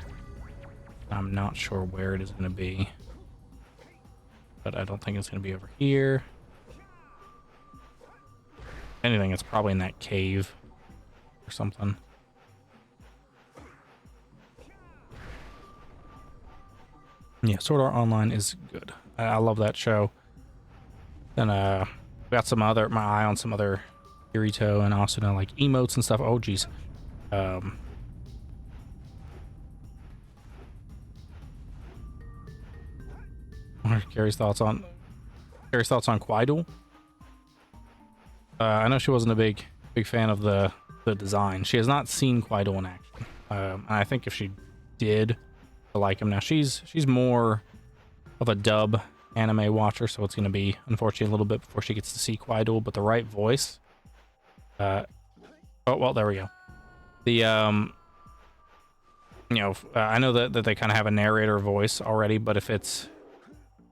I'm not sure where it is going to be, but I don't think it's going to be over here. If anything, it's probably in that cave or something. Yeah, Sword Art Online is good. I love that show. Then got my eye on some other Kirito and also like emotes and stuff. Oh geez. Gary's thoughts on Quaidul. I know she wasn't a big fan of the design. She has not seen Quaidul in action, and I think if she did, I like him. Now she's more of a dub anime watcher, so it's going to be unfortunately a little bit before she gets to see Quaidul, but the right voice. Oh well, there we go. The I know that they kind of have a narrator voice already, but if it's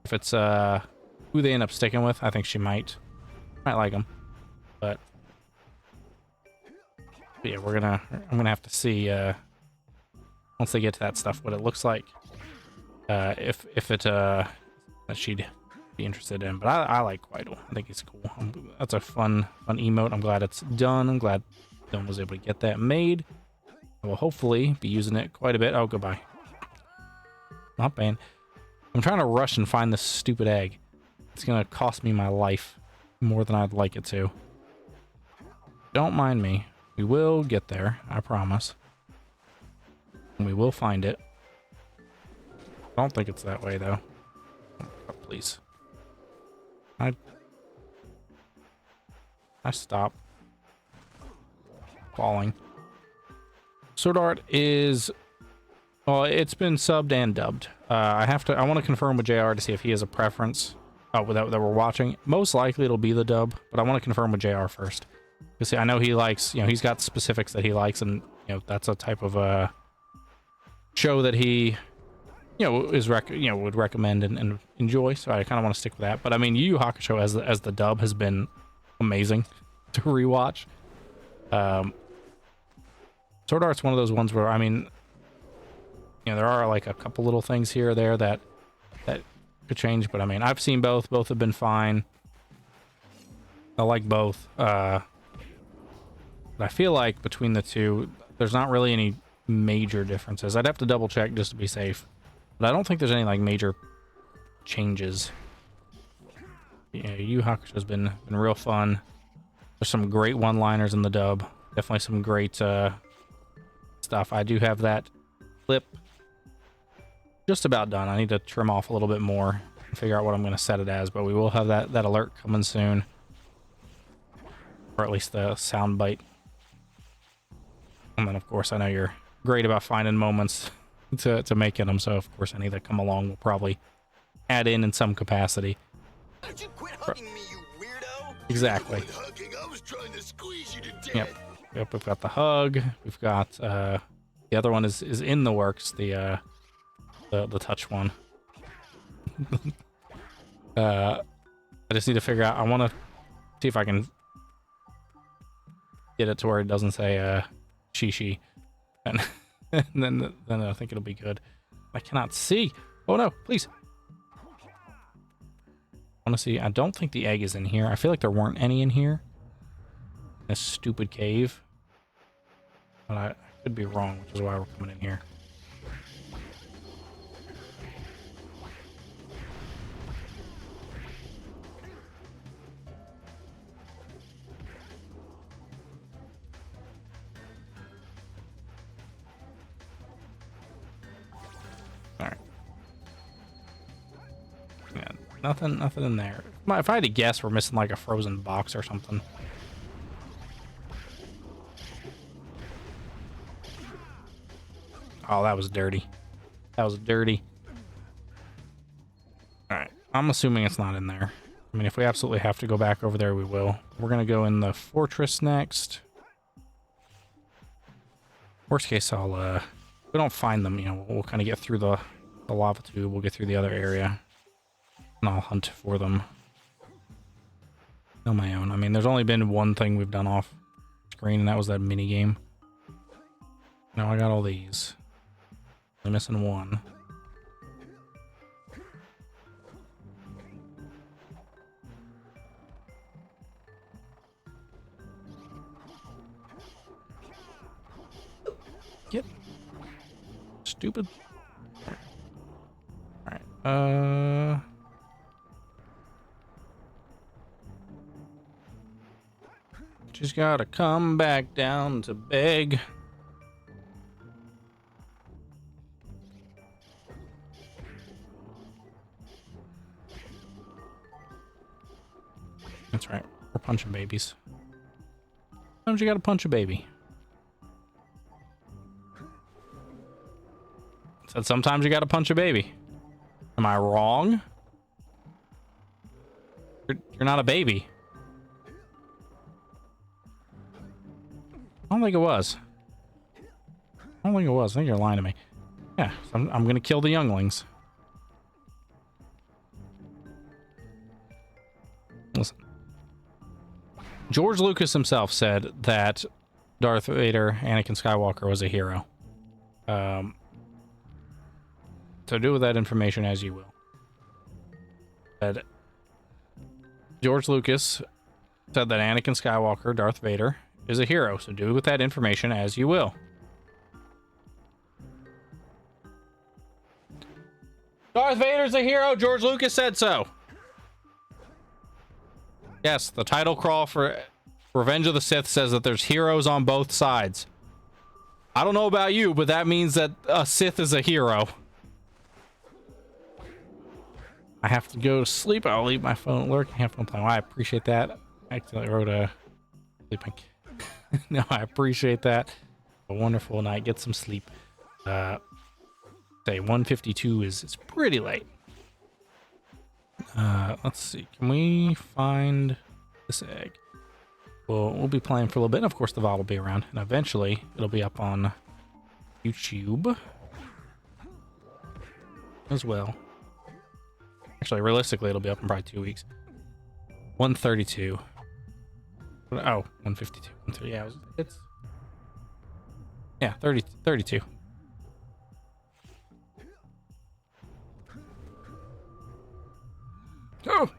who they end up sticking with, I think she might like him. But yeah, I'm gonna have to see once they get to that stuff what it looks like. If it that she'd be interested in. But I like Quaidul. I think he's cool. That's a fun emote. I'm glad it's done. I'm glad Dylan was able to get that made. I will hopefully be using it quite a bit. Oh, goodbye. Not bad. I'm trying to rush and find this stupid egg. It's gonna cost me my life more than I'd like it to. Don't mind me. We will get there, I promise. And we will find it. I don't think it's that way though. Oh, please. I stop falling. Sword Art is, well, it's been subbed and dubbed. I want to confirm with JR to see if he has a preference that we're watching. Most likely it'll be the dub, but I want to confirm with JR first. Because see, I know he likes, he's got specifics that he likes, and that's a type of show that he would recommend and enjoy. So I kind of want to stick with that. But I mean, Yu Yu Hakusho as the dub has been amazing to rewatch. Sword Art's one of those ones where, I mean, there are like a couple little things here or there that could change, but I mean, I've seen both have been fine. I like both. But I feel like between the two, there's not really any major differences. I'd have to double check just to be safe. But I don't think there's any like major changes. Yeah, Yu Hakusho's been real fun. There's some great one-liners in the dub. Definitely some great stuff. I do have that clip just about done. I need to trim off a little bit more and figure out what I'm going to set it as, but we will have that alert coming soon. Or at least the sound bite. And then, of course, I know you're great about finding moments to make in them, so of course any that come along will probably add in some capacity. Don't you quit hugging me, you weirdo! Exactly. Hugging, I was trying to squeeze you to death. Yep, we've got the hug. We've got the other one is in the works, the touch one. I just need to figure out, I want to see if I can get it to where it doesn't say she and, and then I think it'll be good. I cannot see. Oh no, please. I want to see. I don't think the egg is in here. I feel like there weren't any in here. This stupid cave. But I could be wrong, which is why we're coming in here. Alright. Yeah, nothing in there. If I had to guess, we're missing like a frozen box or something. Oh, that was dirty. That was dirty. Alright. I'm assuming it's not in there. I mean, if we absolutely have to go back over there, we will. We're gonna go in the fortress next. Worst case, if we don't find them, you know, we'll kind of get through the lava tube. We'll get through the other area. And I'll hunt for them on my own. I mean, there's only been one thing we've done off screen, and that was that mini game. Now I got all these. I'm missing one. Get stupid. All right. Just gotta come back down to beg. That's right. We're punching babies. Sometimes you gotta punch a baby. Said sometimes you gotta punch a baby. Am I wrong? You're not a baby. I don't think it was. I don't think it was. I think you're lying to me. Yeah, so I'm gonna kill the younglings. Listen. George Lucas himself said that Darth Vader, Anakin Skywalker, was a hero. So do with that information as you will. But George Lucas said that Anakin Skywalker, Darth Vader, is a hero. So do with that information as you will. Darth Vader's a hero. George Lucas said so. Yes, the title crawl for Revenge of the Sith says that there's heroes on both sides. I don't know about you, but that means that a Sith is a hero. I have to go to sleep. I'll leave my phone lurking. Have fun playing. Well, I appreciate that. I accidentally wrote a sleeping. No, I appreciate that. A wonderful night. Get some sleep. Say 1:52 is pretty late. Let's see. Can we find this egg? Well, we'll be playing for a little bit. And of course, the VOD will be around, and eventually it'll be up on YouTube as well. Actually, realistically, it'll be up in probably 2 weeks. 132. Oh, 152. 130. Yeah, it's 32. Oh!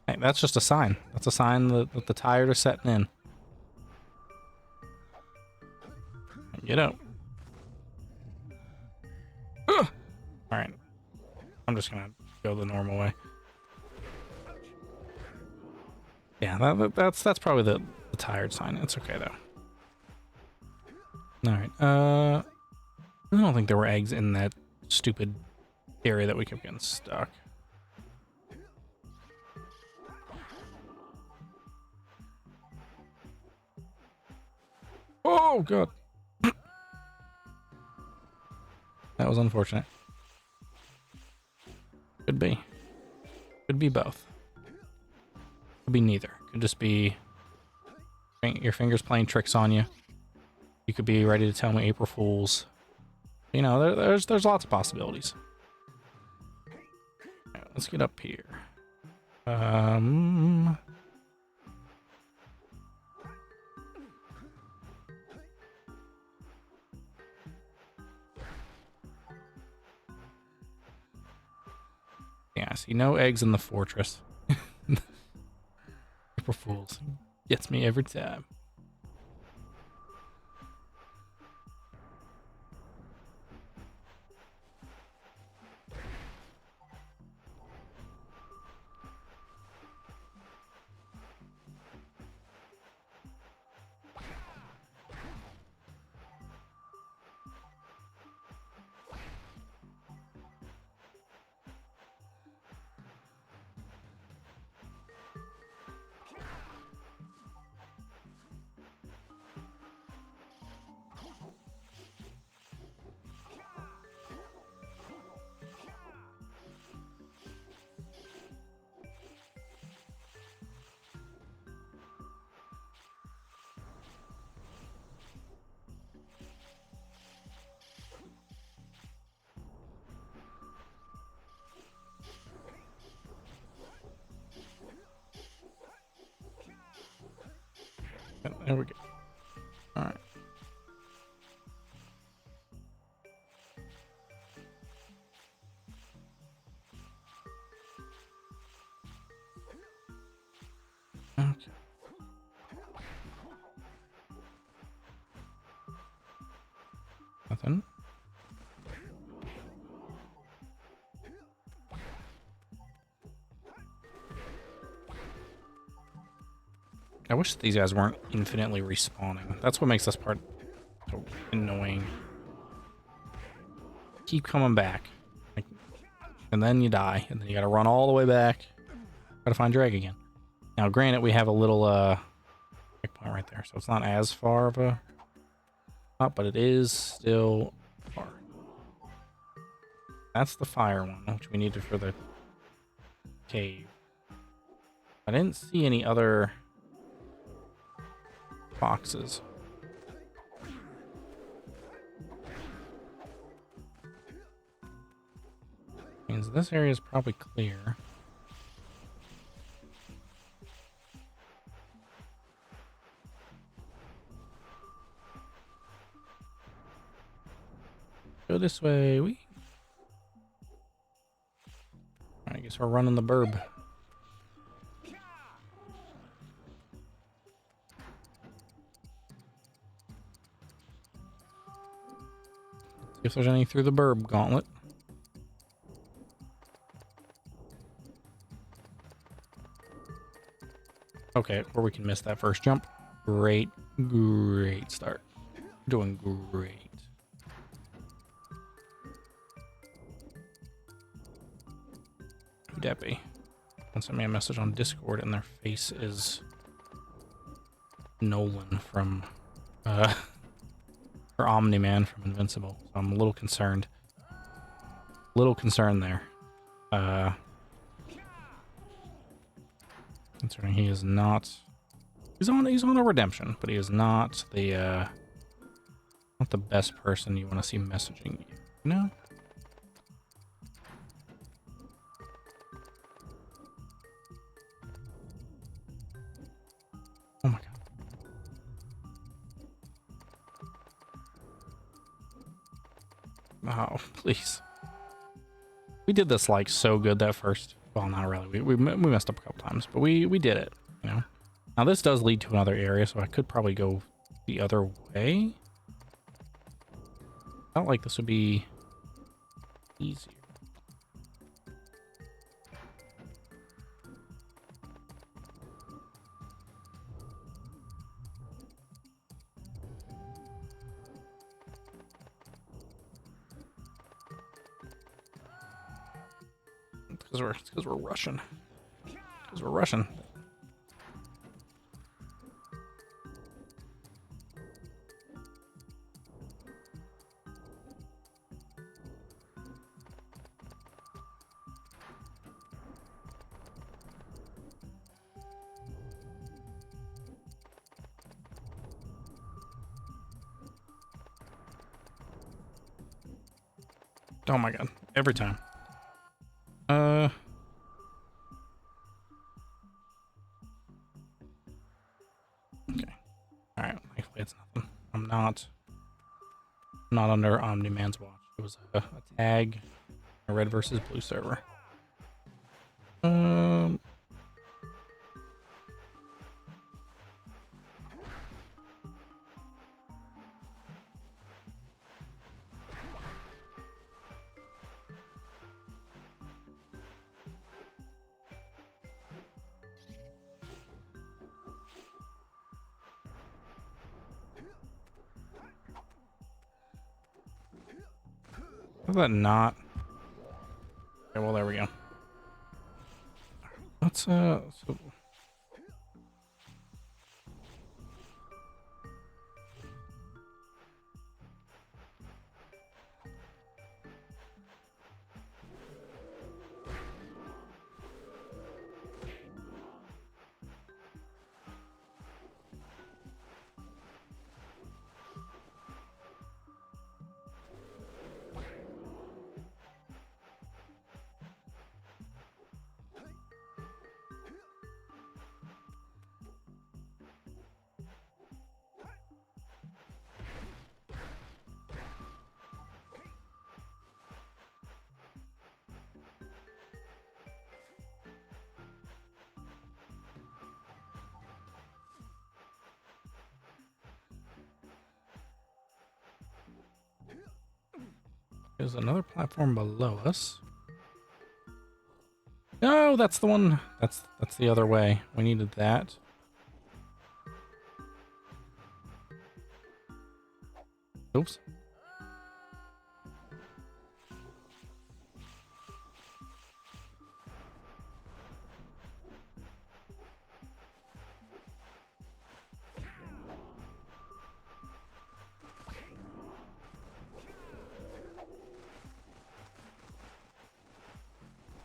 Hey, that's just a sign. That's a sign that the tide are setting in. Get out. Ugh. All right. I'm just gonna go the normal way. Yeah, that's probably the tired sign. It's okay though. All right. I don't think there were eggs in that stupid area that we kept getting stuck. Oh god. That was unfortunate. Could be. Could be both. Could be neither. Could just be your fingers playing tricks on you. You could be ready to tell me April Fools. You know, there's lots of possibilities. Right, let's get up here. Yeah, I see no eggs in the fortress. April Fools. Gets me every time. There we go. All right. Okay. Nothing. I wish these guys weren't infinitely respawning. That's what makes this part so annoying. Keep coming back. Like, and then you die. And then you gotta run all the way back. Gotta find Drag again. Now, granted, we have a little checkpoint right there. So it's not as far of a... but it is still far. That's the fire one, which we needed for the cave. I didn't see any other boxes. Means this area is probably clear. Go this way. I guess we're running the burb. See if there's any through the burb gauntlet. Okay, or we can miss that first jump. Great start. Doing great. Who'd that be? Someone sent me a message on Discord and their face is Nolan from or Omni-Man from Invincible. So I'm a little concerned. There. Considering he is not... He's on a redemption, but he is not the best person you want to see messaging you. No? Oh my god. Oh, please. We did this like so good that first Well, not really. We messed up a couple times, but we did it, you know. Now this does lead to another area, so I could probably go the other way. Felt like this would be easier. It's because we're rushing. Because we're rushing. Oh my god. Every time. Okay. Alright, thankfully it's nothing. I'm not under Omni-Man's watch. It was a tag, a red versus blue server. How's that not? Okay, well there we go. Let's so there's another platform below us. No, that's the one. That's the other way. We needed that. Oops.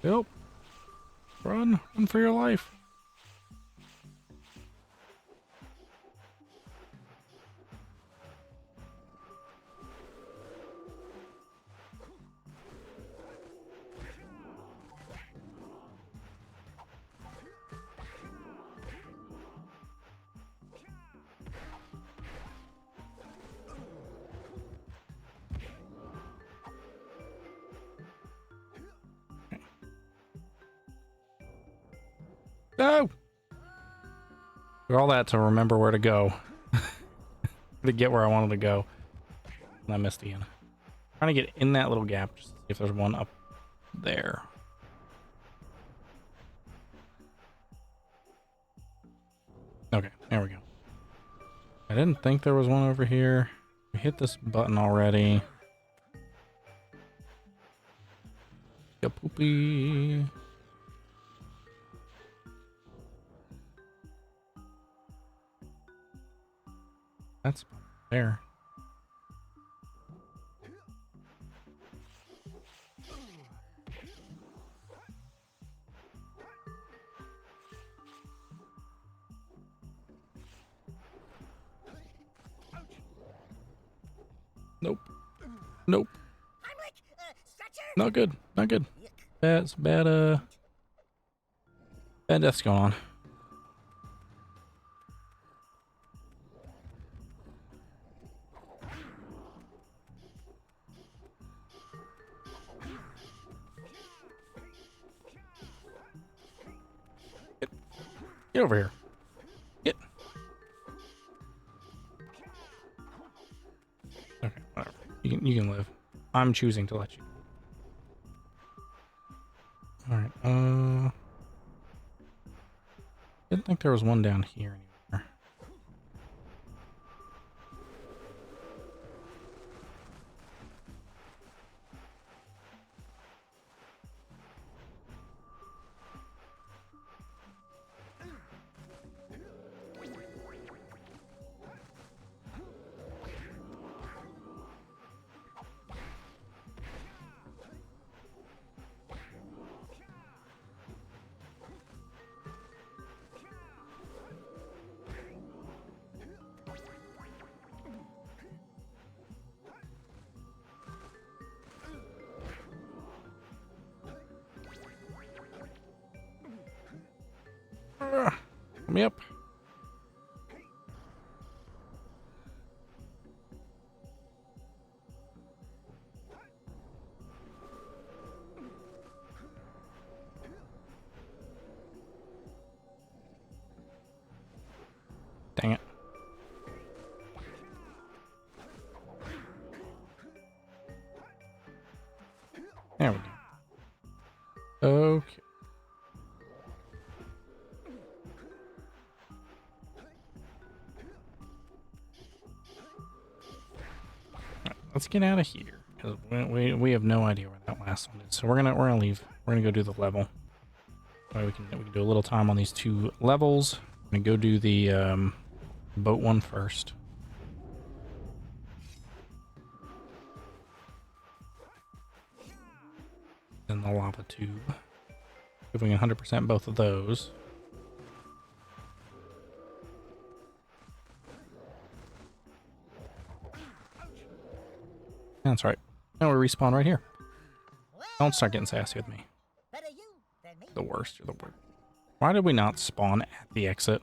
Yep. Run for your life. No! All that to remember where to go. To get where I wanted to go. And I missed again. Trying to get in that little gap just to see if there's one up there. Okay, there we go. I didn't think there was one over here. We hit this button already. Ya poopy. That's there. Nope. Nope. Not good. Not good. Bad, bad death's going on. Get over here. Get. Okay, whatever. You can live. I'm choosing to let you. Alright, didn't think there was one down here anywhere. Let me up. Dang it. There we go. Okay. Let's get out of here because we have no idea where that last one is. So we're gonna leave. We're gonna go do the level. So we can do a little time on these 2 levels. I'm gonna go do the boat one first. Then the lava tube. Doing 100% both of those. That's right. Now we respawn right here. Don't start getting sassy with me. Better you than me. The worst. You're the worst. Why did we not spawn at the exit?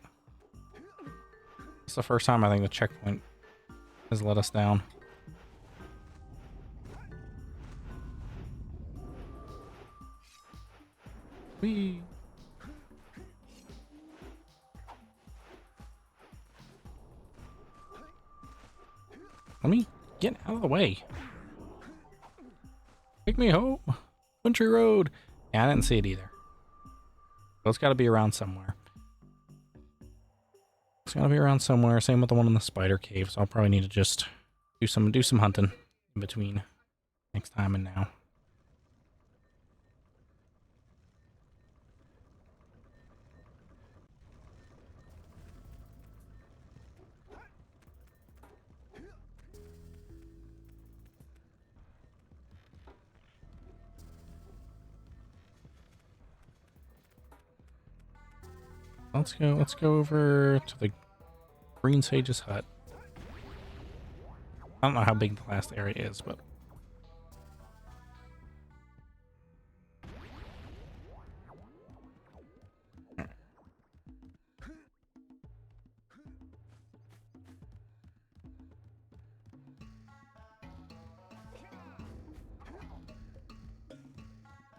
It's the first time I think the checkpoint has let us down. Whee! Let me get out of the way. Take me home. Country road. Yeah, I didn't see it either. So it's got to be around somewhere. It's got to be around somewhere. Same with the one in the spider cave. So I'll probably need to just do some hunting in between next time and now. Let's go over to the Green Sage's hut. I don't know how big the last area is, but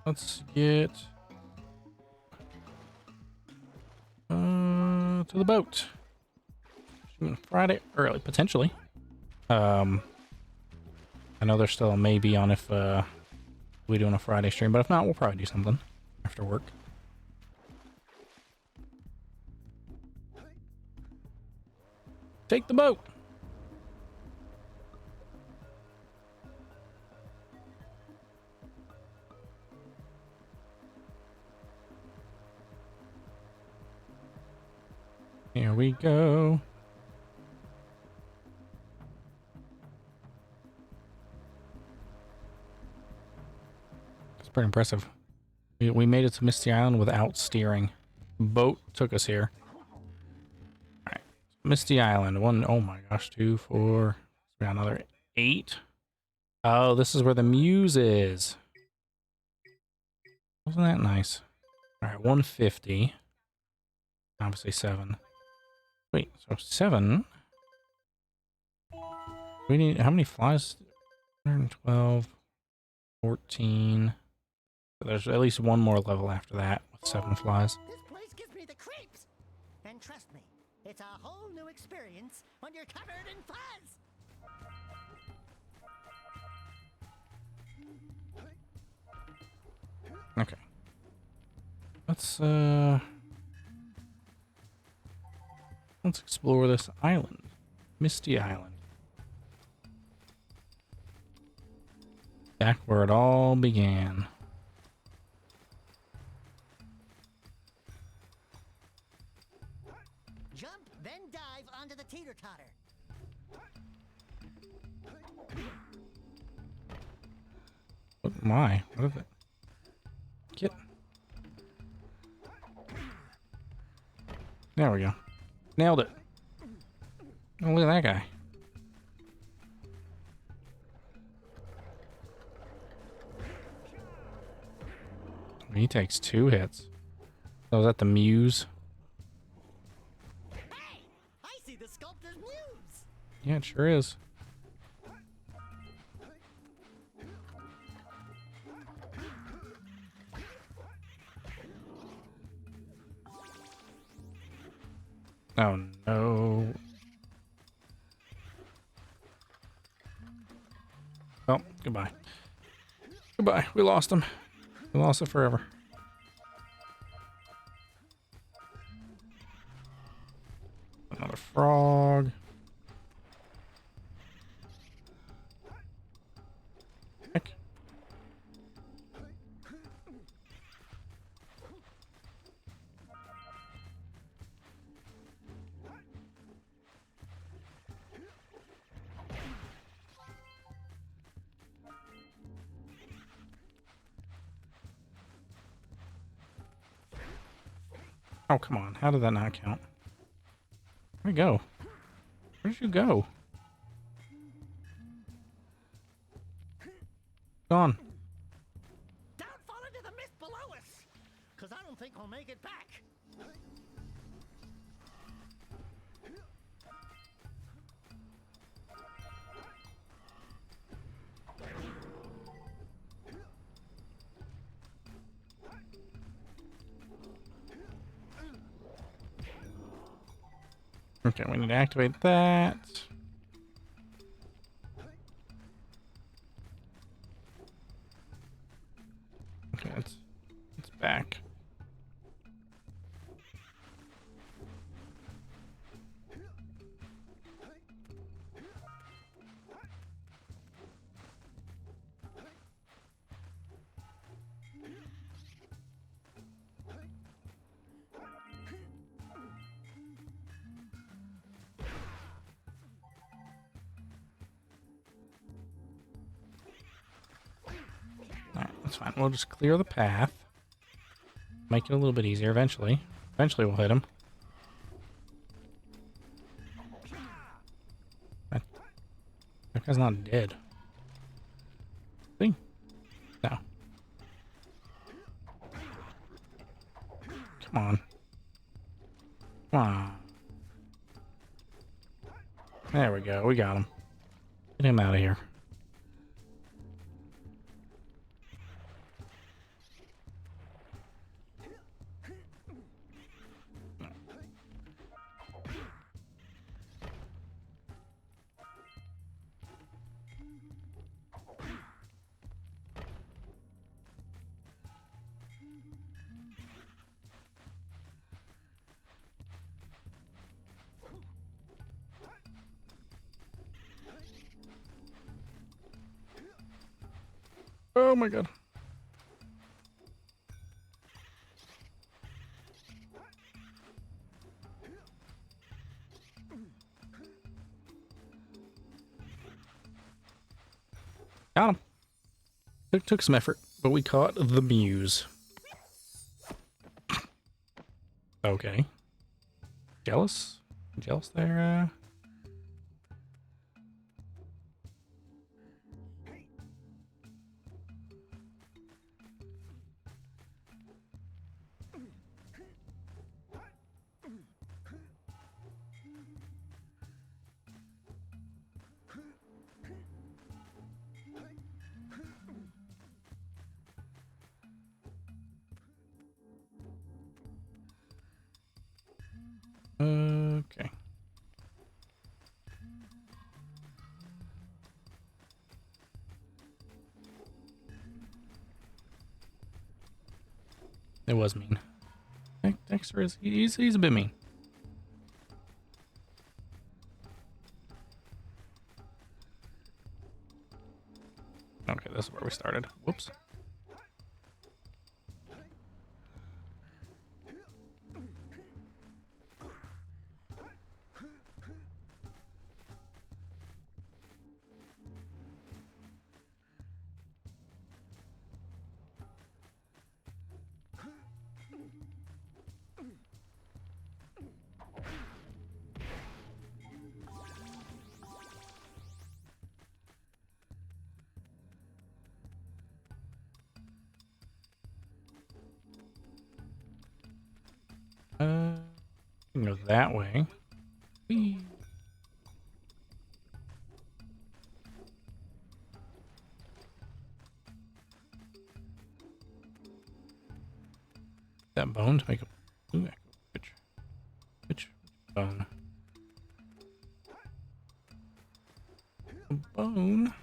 let's get to the boat. Friday early, potentially. I know there's still a maybe on if we doing a Friday stream, but if not, we'll probably do something after work. Take the boat. Here we go. It's pretty impressive. We made it to Misty Island without steering. Boat took us here. Alright. Misty Island. Oh my gosh. 2, 4. We got another 8. Oh, this is where the muse is. Wasn't that nice? Alright, 150. Obviously 7. Wait, so 7. We need how many flies? 112, 14. So there's at least one more level after that with 7 flies. This place gives me the creeps. It's a whole new experience when you're covered in fuzz. Okay. Let's explore this island. Misty Island. Back where it all began. Jump, then dive onto the teeter-totter. What my? What is it? Get. There we go. Nailed it. Oh, look at that guy. He takes 2 hits. So is that the Muse? Hey! I see the sculptor's muse! Yeah, it sure is. Oh no. Oh, goodbye. Goodbye. We lost him. We lost it forever. Another frog. Heck. Oh, come on. How did that not count? Where'd he go? Where did you go? Gone. Don't fall into the mist below us! Cause I don't think we'll make it back. Okay, we need to activate that. Okay, it's back. Alright, that's fine. We'll just clear the path. Make it a little bit easier eventually. Eventually we'll hit him. That guy's not dead. See? No. Come on. Come on. There we go. We got him. Get him out of here. Oh my god. Got him. Took some effort, but we caught the Muse. Okay. Jealous? Jealous there? Okay. It was mean. Dexter is he's a bit mean. Okay, this is where we started. Whoops. We can go that way. Whee. That bone to make a which bone? A bone.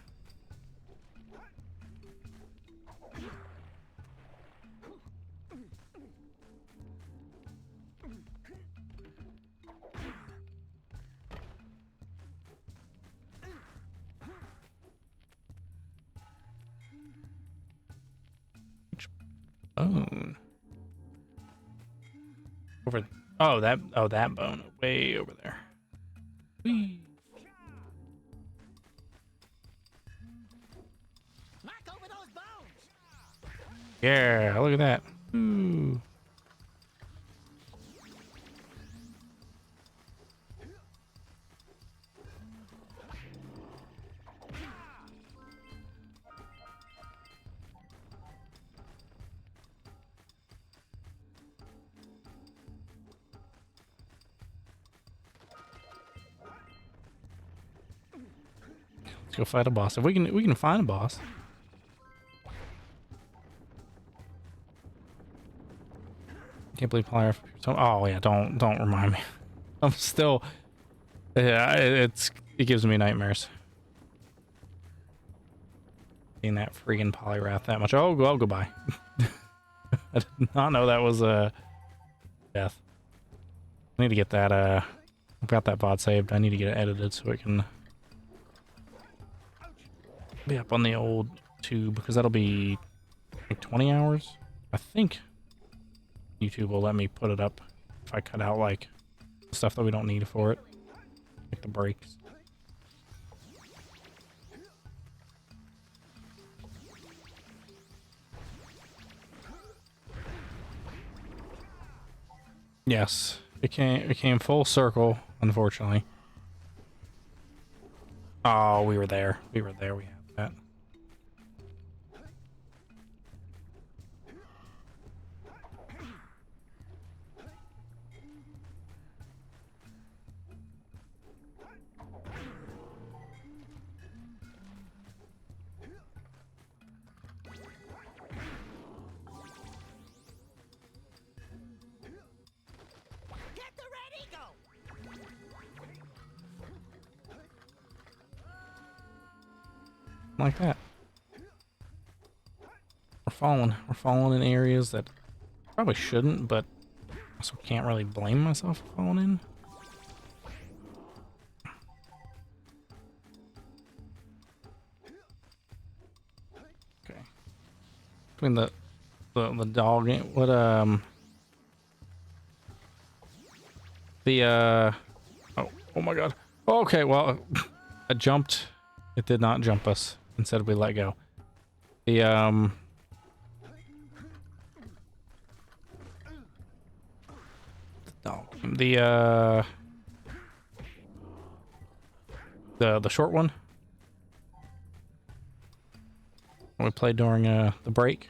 Which bone? Over. Oh, that bone way over there. Whee. Knock over those bones. Yeah, look at that. Ooh. Let's go fight a boss. If we can find a boss. Can't believe Polygraph. Oh yeah, don't remind me. I'm still. Yeah, it gives me nightmares. Seeing that freaking Polyrath that much. Oh, goodbye. I did not know that was a death. I need to get that. I've got that VOD saved. I need to get it edited so it can be up on the old tube, because that'll be like 20 hours. I think YouTube will let me put it up if I cut out like stuff that we don't need for it, like the breaks. Yes, it came full circle, unfortunately. Oh, we were there. We have that. Get the ready, go. Like that. We're falling in areas that probably shouldn't, but also can't really blame myself for falling in. Okay. Between the dog and what oh my god. Okay, well I jumped. It did not jump us. Instead we let go. The the short one we played during the break,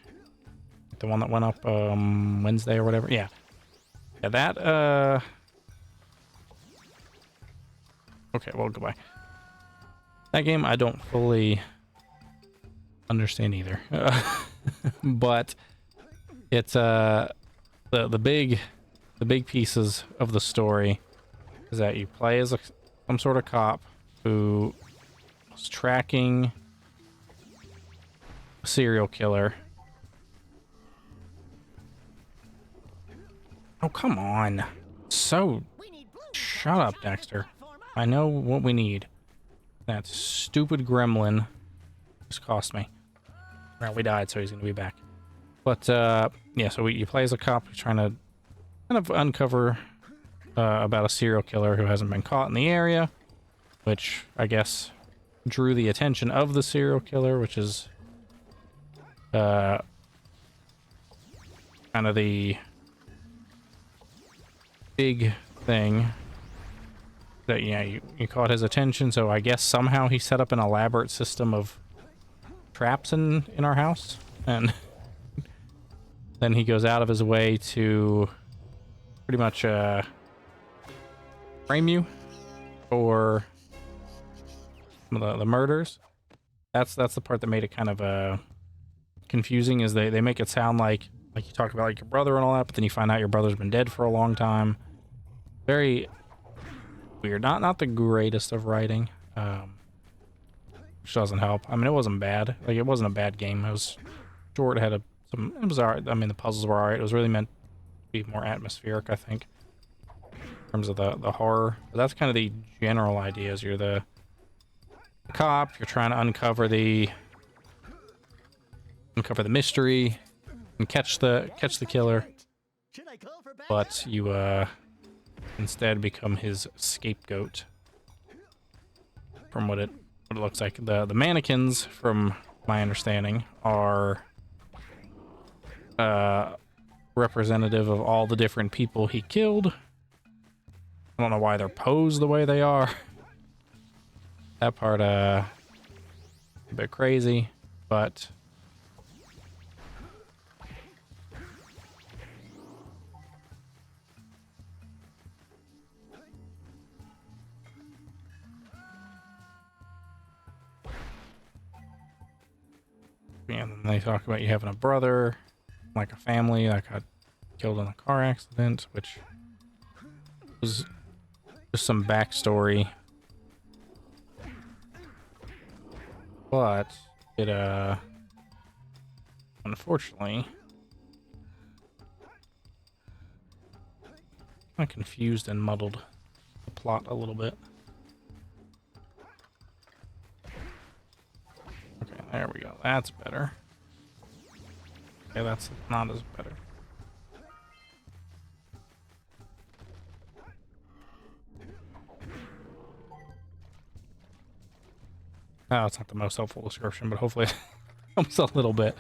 the one that went up Wednesday or whatever. Yeah, that okay, well, goodbye. That game I don't fully understand either. But it's the big pieces of the story is that you play as some sort of cop who was tracking a serial killer come on. So, We need blue shut up, to charge this Daxter. platform up. I know what we need. That stupid gremlin just cost me. Well, we died, so he's gonna be back. But, yeah, so you play as a cop. You're trying to kind of uncover about a serial killer who hasn't been caught in the area, which I guess drew the attention of the serial killer, which is kind of the big thing that, yeah, you caught his attention. So I guess somehow he set up an elaborate system of traps in our house, and then he goes out of his way to pretty much frame you for some of the murders. That's the part that made it kind of confusing, is they make it sound like you talk about like your brother and all that, but then you find out your brother's been dead for a long time. Very weird. Not the greatest of writing, which doesn't help. I mean, it wasn't bad. Like, it wasn't a bad game. It was short. It had it was alright. I mean, the puzzles were alright. It was really meant to be more atmospheric, I think, in terms of the horror. But that's kind of the general idea. Is you're the cop. You're trying to uncover the mystery and catch the killer, Should I call for backup? but you instead become his scapegoat. From what it looks like, the mannequins, from my understanding, are representative of all the different people he killed. I don't know why they're posed the way they are. That part a bit crazy, but and then they talk about you having a brother, like a family that got killed in a car accident, which was just some backstory. But it unfortunately kind of confused and muddled the plot a little bit. Okay, there we go. That's better. Okay, that's not as better. Oh, it's not the most helpful description, but hopefully it helps a little bit.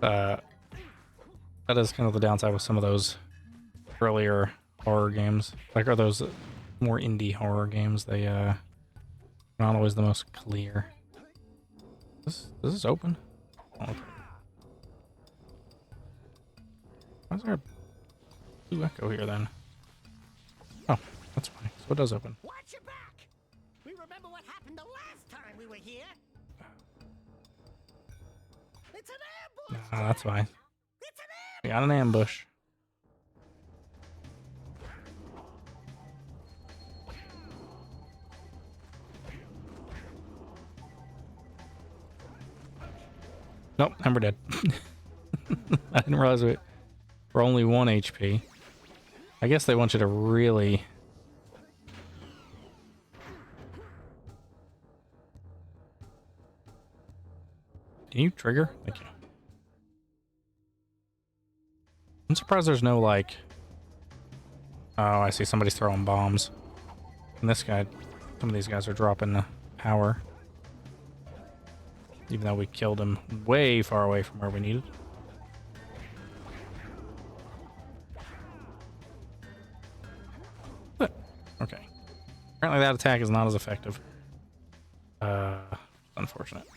That is kind of the downside with some of those earlier horror games. Like, are those more indie horror games? They not always the most clear. Is this open? Oh, okay. Why is there a blue echo here then? Oh, that's fine. So it does open. Watch your back. We remember what happened the last time we were here. It's an ambush. No, that's fine. It's an We got an ambush. Nope, and we're dead. I didn't realize we're only 1 HP. I guess they want you to really... Can you trigger? Thank you. I'm surprised there's no, like... Oh, I see somebody's throwing bombs. And this guy... Some of these guys are dropping power. Even though we killed him way far away from where we needed. But, okay. Apparently that attack is not as effective. Unfortunate.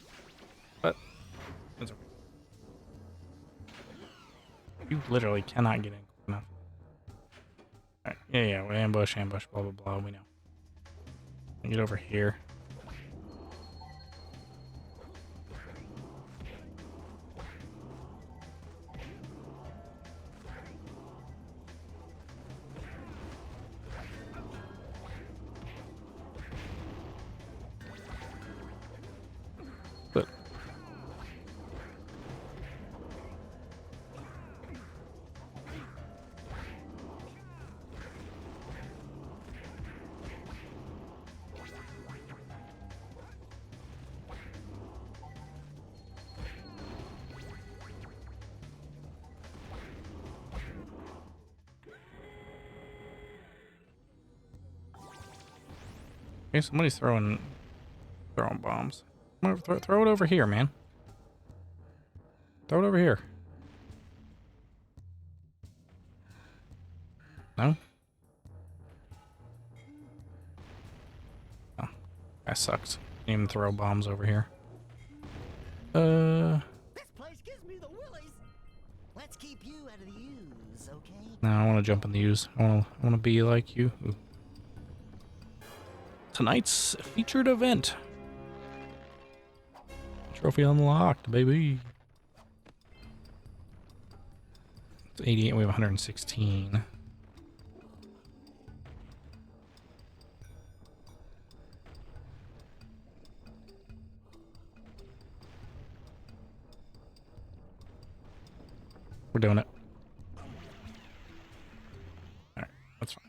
But, it's okay. You literally cannot get in quick enough. Alright, yeah, we ambush, blah, blah, blah, we know. Get over here. But Okay, somebody's throwing bombs. Throw it over here, man. Throw it over here. No? Oh, that sucks. Can't even throw bombs over here. This place gives me the willies. Let's keep you out of the U's, okay? No, I want to jump in the U's. I want to be like you. Ooh. Tonight's featured event. Trophy unlocked, baby. It's 88. We have 116. We're doing it. Alright, that's fine.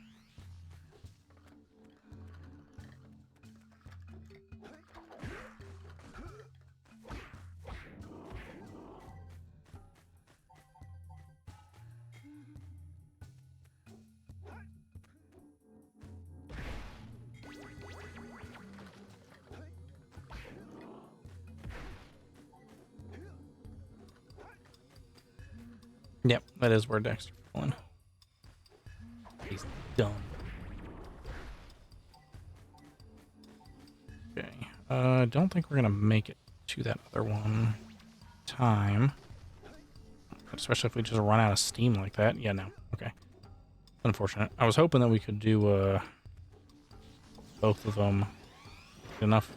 Yep, that is where Daxter's going. He's dumb. Okay. I don't think we're gonna make it to that other one time. Especially if we just run out of steam like that. Yeah, no. Okay. Unfortunate. I was hoping that we could do both of them enough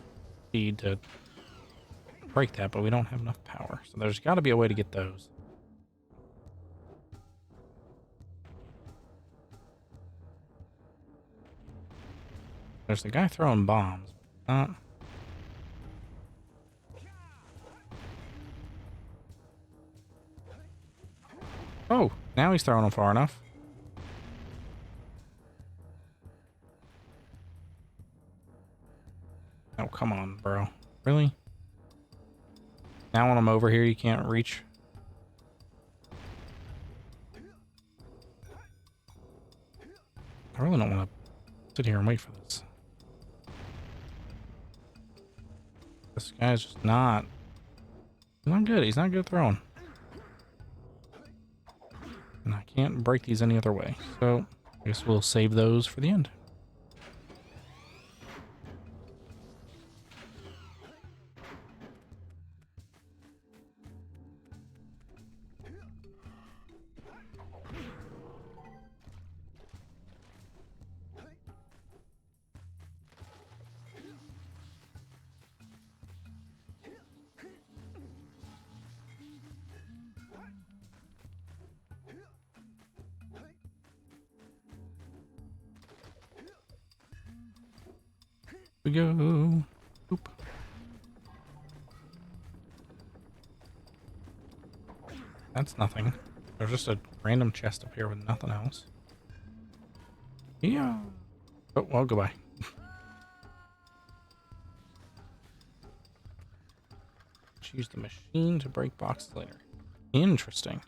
speed to break that, but we don't have enough power. So there's got to be a way to get those. There's the guy throwing bombs. Oh, now he's throwing them far enough. Oh, come on, bro. Really? Now when I'm over here, you can't reach? I really don't want to sit here and wait for this. This guy's just not... He's not good. He's not good at throwing. And I can't break these any other way. So, I guess we'll save those for the end. We go. Oop. That's nothing. There's just a random chest up here with nothing else. Yeah. Oh, well, goodbye. Use the machine to break boxes later. Interesting.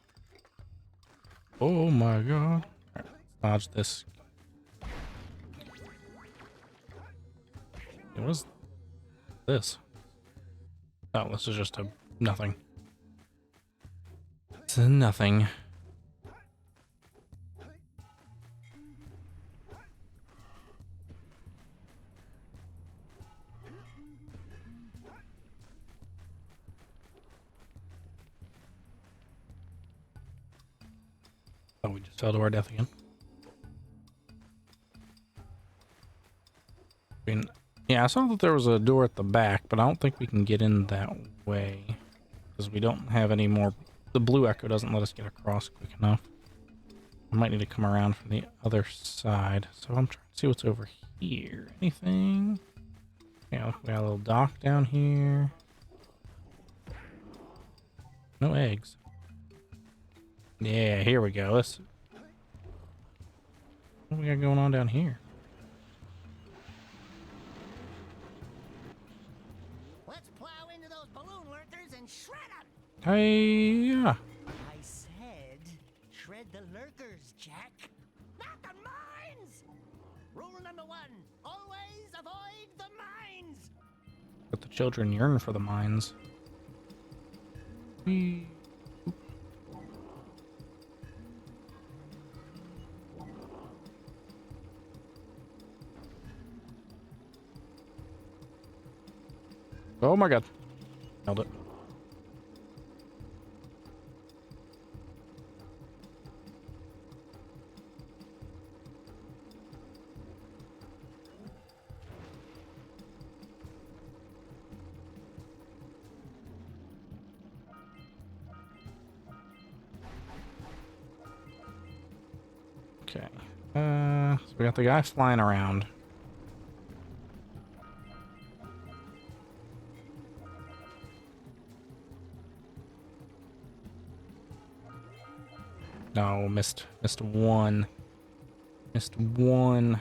Oh my god. Alright, let's dodge this. What was this? Oh, this is just a nothing. It's a nothing. Oh, we just fell to our death again. I mean, yeah, I saw that there was a door at the back, but I don't think we can get in that way. Because we don't have any more... The blue echo doesn't let us get across quick enough. I might need to come around from the other side. So I'm trying to see what's over here. Anything? Yeah, we got a little dock down here. No eggs. Yeah, here we go. Let's... What do we got going on down here? Let's plow into those balloon lurkers and shred them. Hey, yeah. I said, shred the lurkers, Jack. Not the mines! Rule number 1, always avoid the children yearn for the mines. Whee. Oh my god. Nailed it. Okay. So we got the guy flying around. No, missed one. Missed one.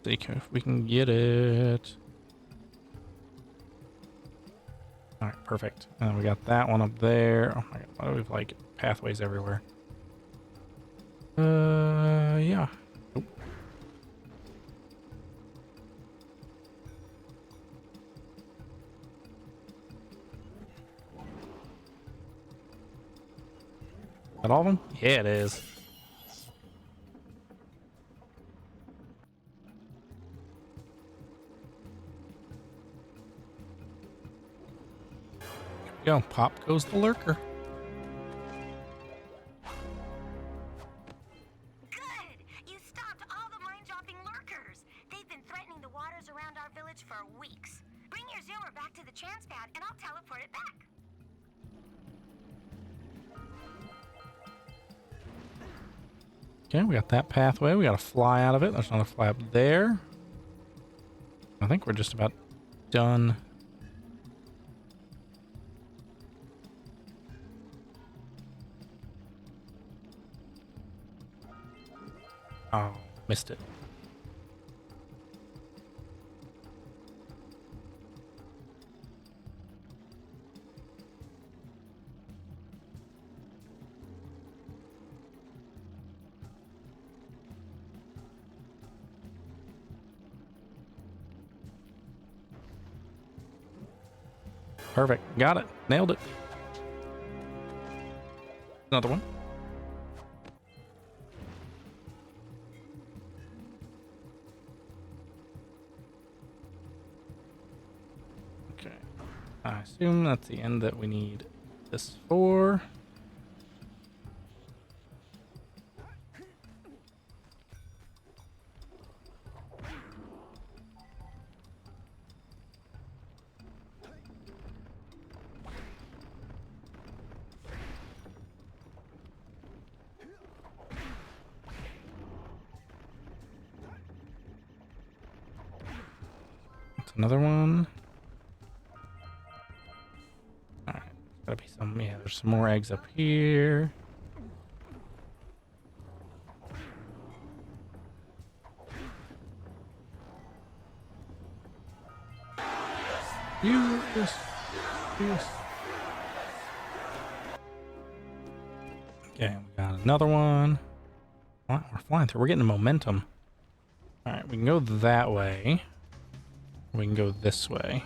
See if we can get it. All right, perfect. And we got that one up there. Oh my god, why do we have like pathways everywhere? Yeah. Nope. That all of them? Yeah, it is. There we go. Pop goes the lurker. Good! You stopped all the mind-dropping lurkers. They've been threatening the waters around our village for weeks. Bring your zoomer back to the chance pad and I'll teleport it back. Okay, we got that pathway. We got to fly out of it. There's another fly up there. I think we're just about done. Oh, missed it. Perfect. Got it. Nailed it. Another one. Okay. I assume that's the end that we need this for. Another one. Alright, gotta be some. Yeah, there's some more eggs up here. Yes. Yes. Okay, we got another one. Wow, we're flying through. We're getting momentum. Alright, we can go that way. We can go this way.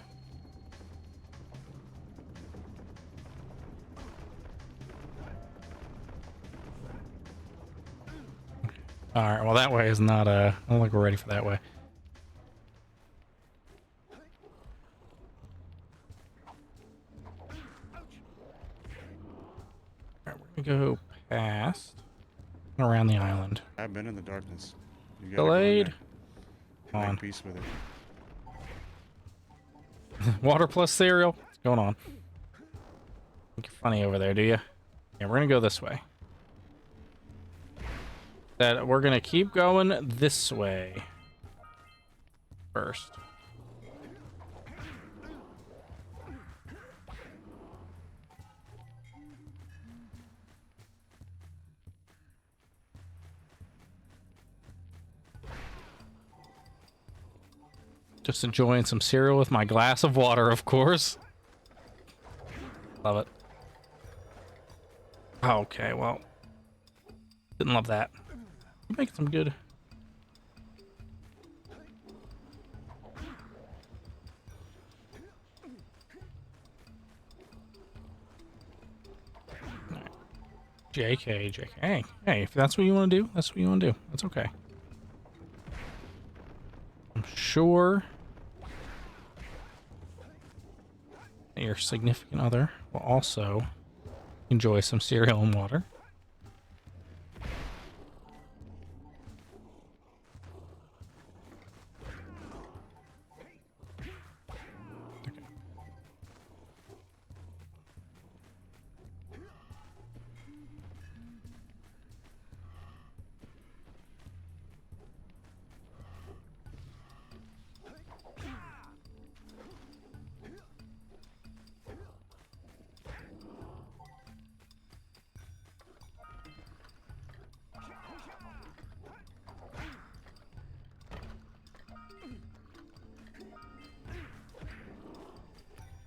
Alright, well that way is not, I don't think we're ready for that way. Alright, we're gonna go past and around the island. I've been in the darkness. You gotta Delayed. go in there. On. Make peace with it. Water plus cereal. What's going on? Think you're funny over there, do you? Yeah, we're gonna go this way. That we're gonna keep going this way first. Just enjoying some cereal with my glass of water, of course. Love it. Okay, well, didn't love that. You're making some good. JK, JK. Hey, hey, if that's what you want to do, that's what you want to do. That's okay. I'm sure that your significant other will also enjoy some cereal and water.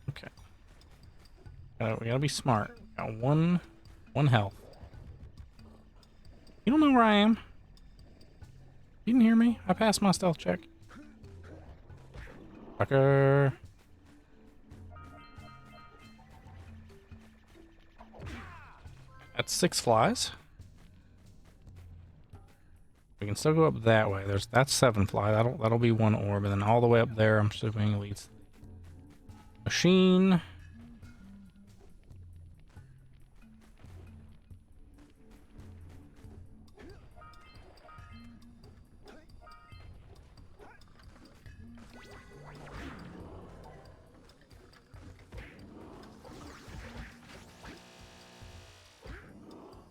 Okay. We gotta be smart. We got one health. You don't know where I am. You didn't hear me. I passed my stealth check. Fucker. That's 6 flies. We can still go up that way. That's 7 fly. That'll be 1 orb, and then all the way up there, I'm assuming leads machine.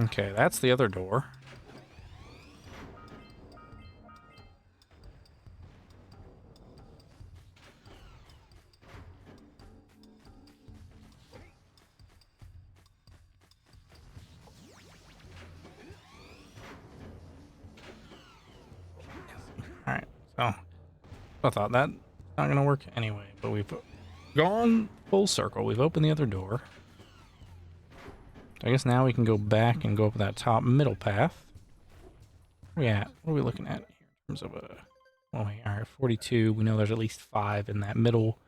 Okay, that's the other door. Alright, so I thought that's not gonna work anyway, but we've gone full circle. We've opened the other door. I guess now we can go back and go up that top middle path. Where we at? What are we looking at here in terms of well, we are at 42. We know there's at least 5 in that middle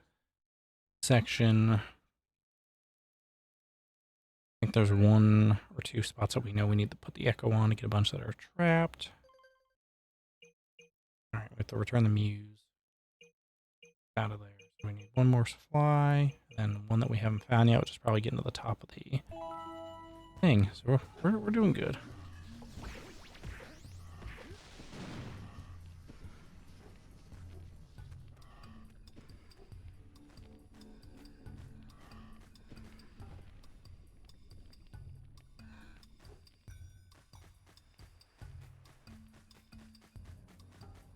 section. I think there's 1 or 2 spots that we know we need to put the echo on to get a bunch that are trapped. Alright, we have to return the muse out of there. So we need 1 more supply, and 1 that we haven't found yet, which is probably getting to the top of the thing. So we're doing good.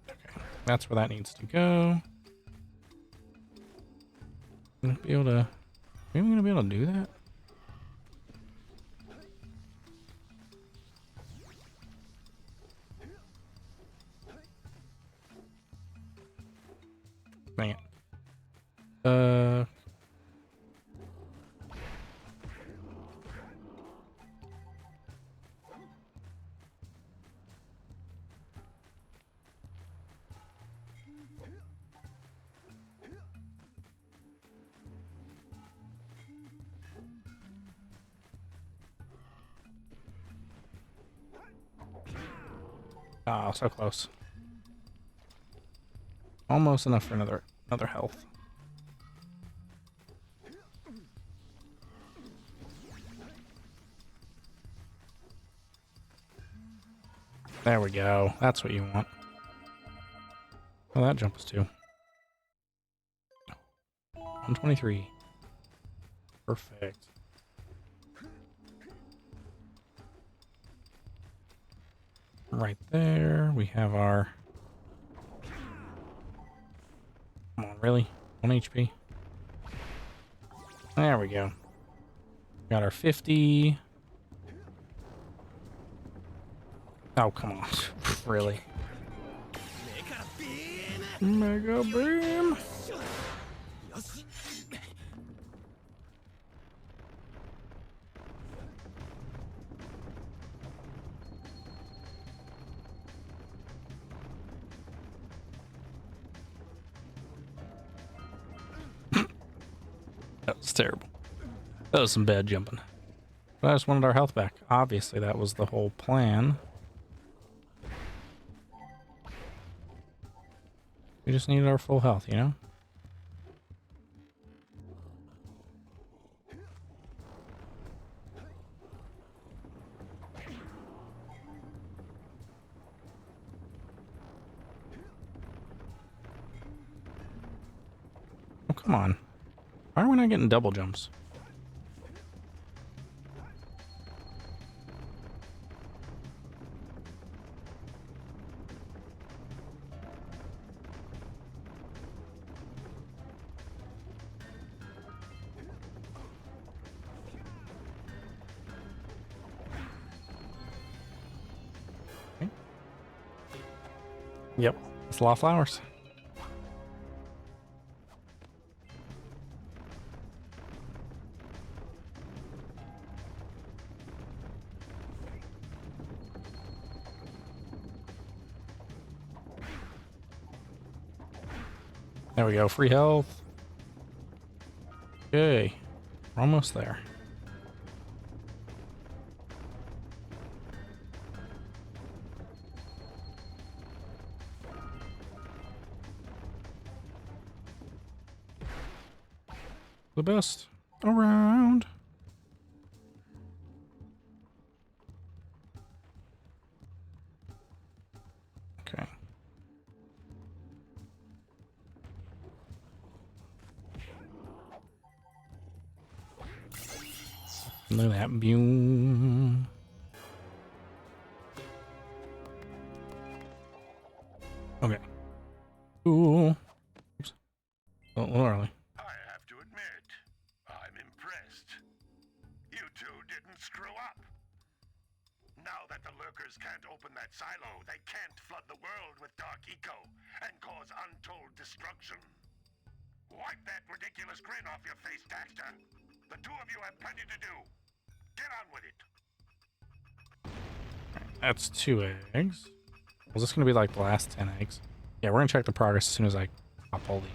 Okay, that's where that needs to go. I'm gonna be able to. Maybe I'm gonna be able to do that. Dang it. Oh, so close. Almost enough for another health. There we go. That's what you want. Well, that jump was 2. 123. Perfect. Right there, we have our... Come on, really? 1 HP? There we go. Got our 50. Oh, come on. Really? Mega beam! That was terrible. That was some bad jumping. I just wanted our health back. Obviously, that was the whole plan. We just needed our full health, you know? Oh, come on. Why are we not getting double jumps? Okay. Yep, it's a lot of flowers. There we go, free health. Okay, we're almost there. The best around. Okay. Look at that view. Okay. Cool. Oops. A little early. I have to admit, I'm impressed. You two didn't screw up. Now that the lurkers can't open that silo, they can't flood the world with dark eco and cause untold destruction. Wipe that ridiculous grin off your face, Daxter. The two of you have plenty to do. Get on with it. That's 2 eggs. Was this going to be like the last 10 eggs? Yeah, we're going to check the progress as soon as I pop all these.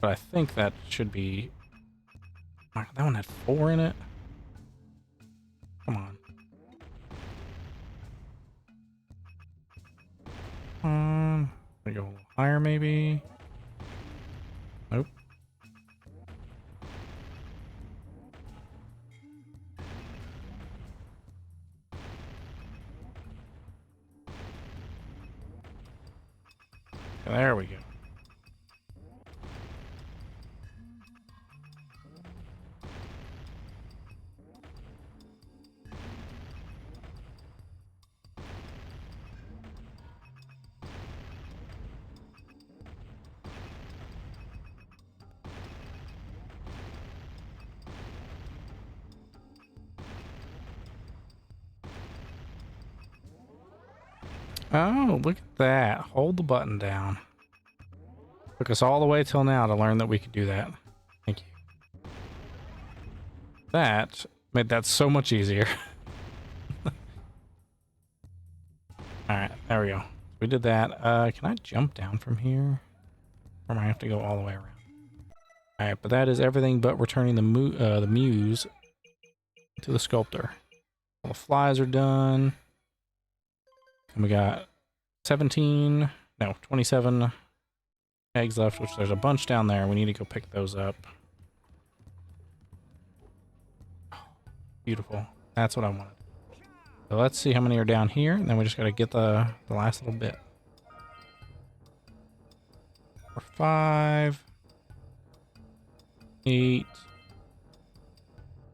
But I think that should be... That one had 4 in it? Come on. We go a little higher maybe. Nope. There we go. Oh, look at that. Hold the button down. Took us all the way till now to learn that we could do that. Thank you. That made that so much easier. Alright, there we go. We did that. Can I jump down from here? Or am I have to go all the way around? Alright, but that is everything but returning the muse to the sculptor. All the flies are done. And we got 27 eggs left, which there's a bunch down there. We need to go pick those up. Beautiful. That's what I wanted. So let's see how many are down here, and then we just gotta get the last little bit. 4, 5, 8,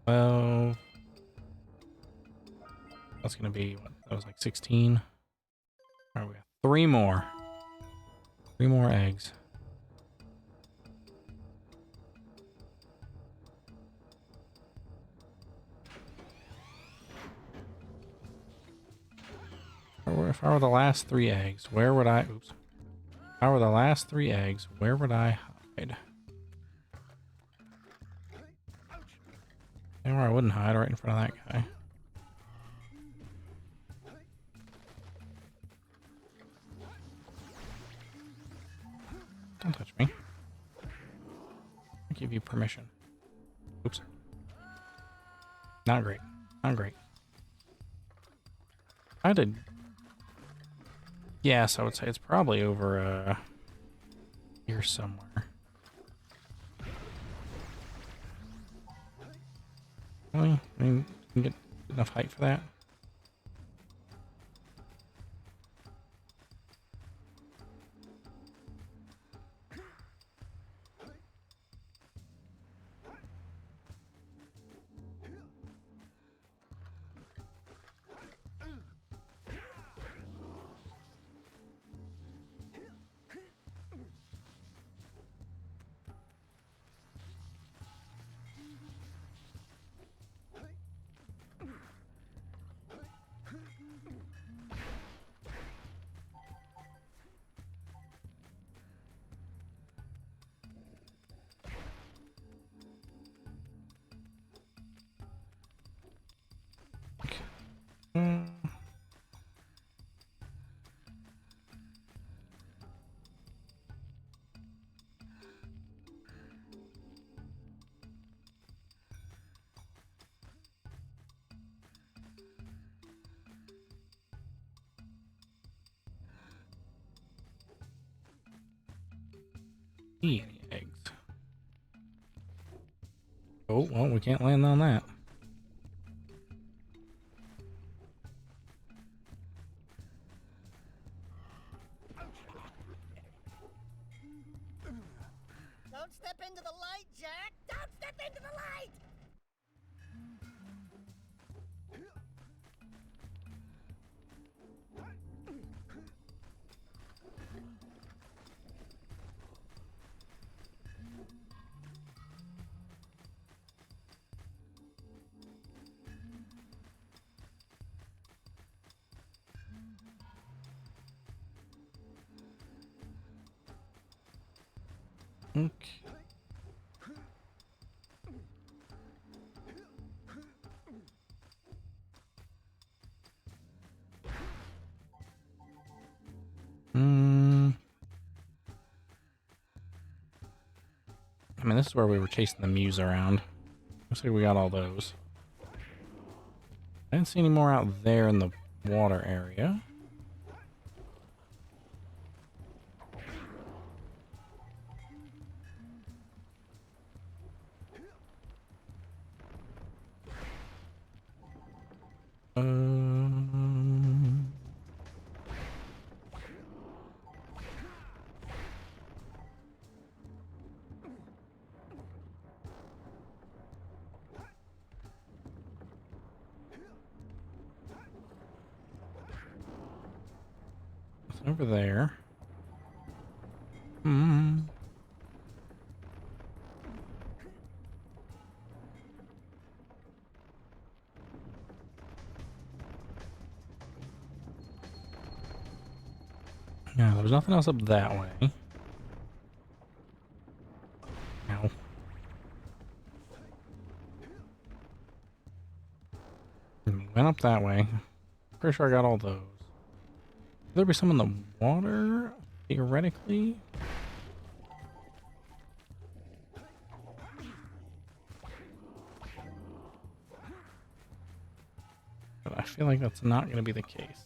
12. That's gonna be what? That was like 16. All right, we got 3 more. 3 more eggs. If I were the last 3 eggs, where would I... Oops. If I were the last 3 eggs, where would I hide? Anywhere I wouldn't hide, right in front of that guy. Don't touch me. I give you permission. Oops. Not great. Not great. I did. Yes, I would say it's probably over here somewhere. Really? I mean, you can get enough height for that? Mm. Eat eggs. Oh, well, we can't land on that. Don't step into the light, Jack! Don't step into the light! Okay. I mean, this is where we were chasing the muse around. Looks like we got all those. I didn't see any more out there in the water area. Um, it's over there. Hmm. Yeah, there's nothing else up that way. Ow. Went up that way. Pretty sure I got all those. Could there be some in the water? Theoretically? But I feel like that's not going to be the case.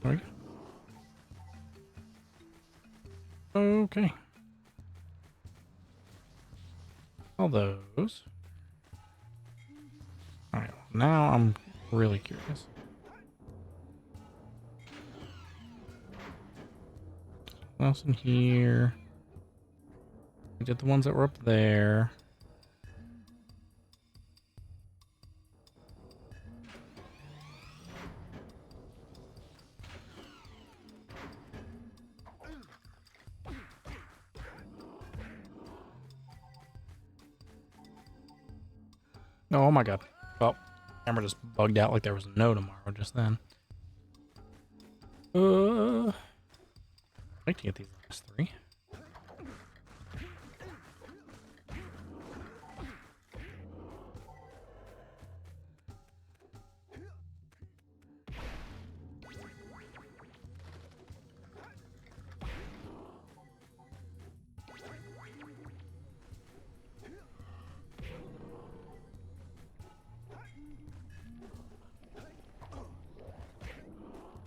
There we go. Okay. All those. Alright, now I'm really curious. What else in here? We did the ones that were up there. Oh my god. Well, camera just bugged out like there was no tomorrow just then. I'd like to get these last 3.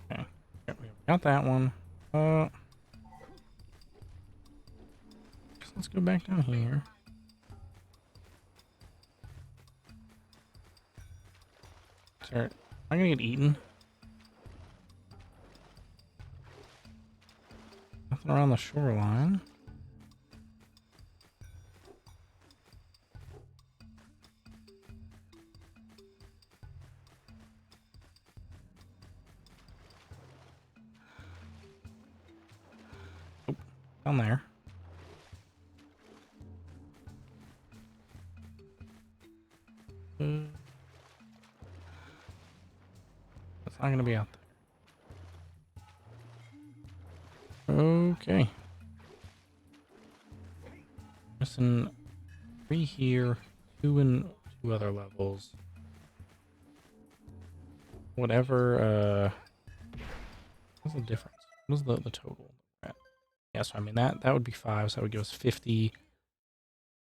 Okay. Yep, we got that one. Let's go back down here. Sorry, am I gonna get eaten? Nothing around the shoreline. Oh, down there. That's not gonna be out there. Okay. Missing 3 here, 2 in 2 other levels. Whatever, what's the difference? What's the total? Yeah, so I mean that would be 5, so that would give us 50.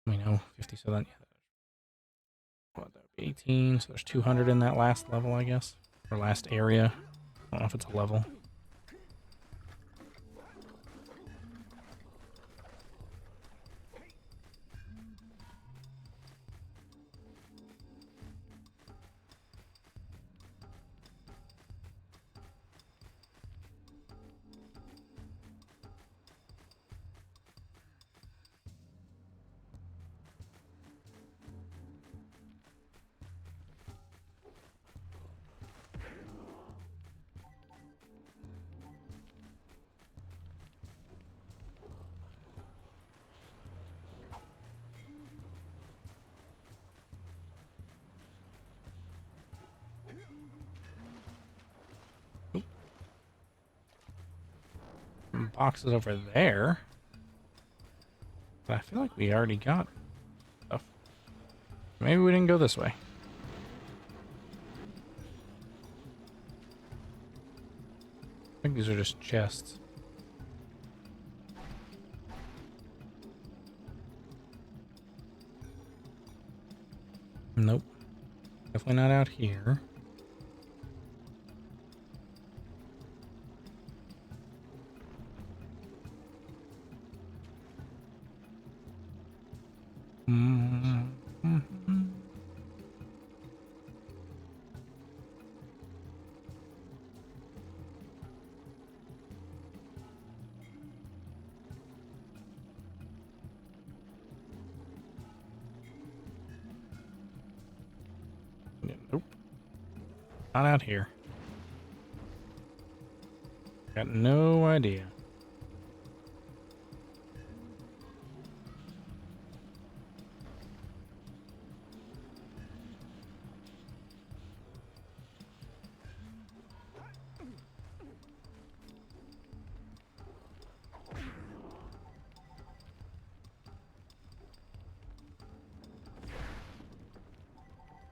We know 50, so then yeah, what, that would be 18. So there's 200 in that last level, I guess, or last area. I don't know if it's a level. Boxes over there. But I feel like we already got stuff. Maybe we didn't go this way. I think these are just chests. Nope. Definitely not out here. Nope. Not out here. Got no idea.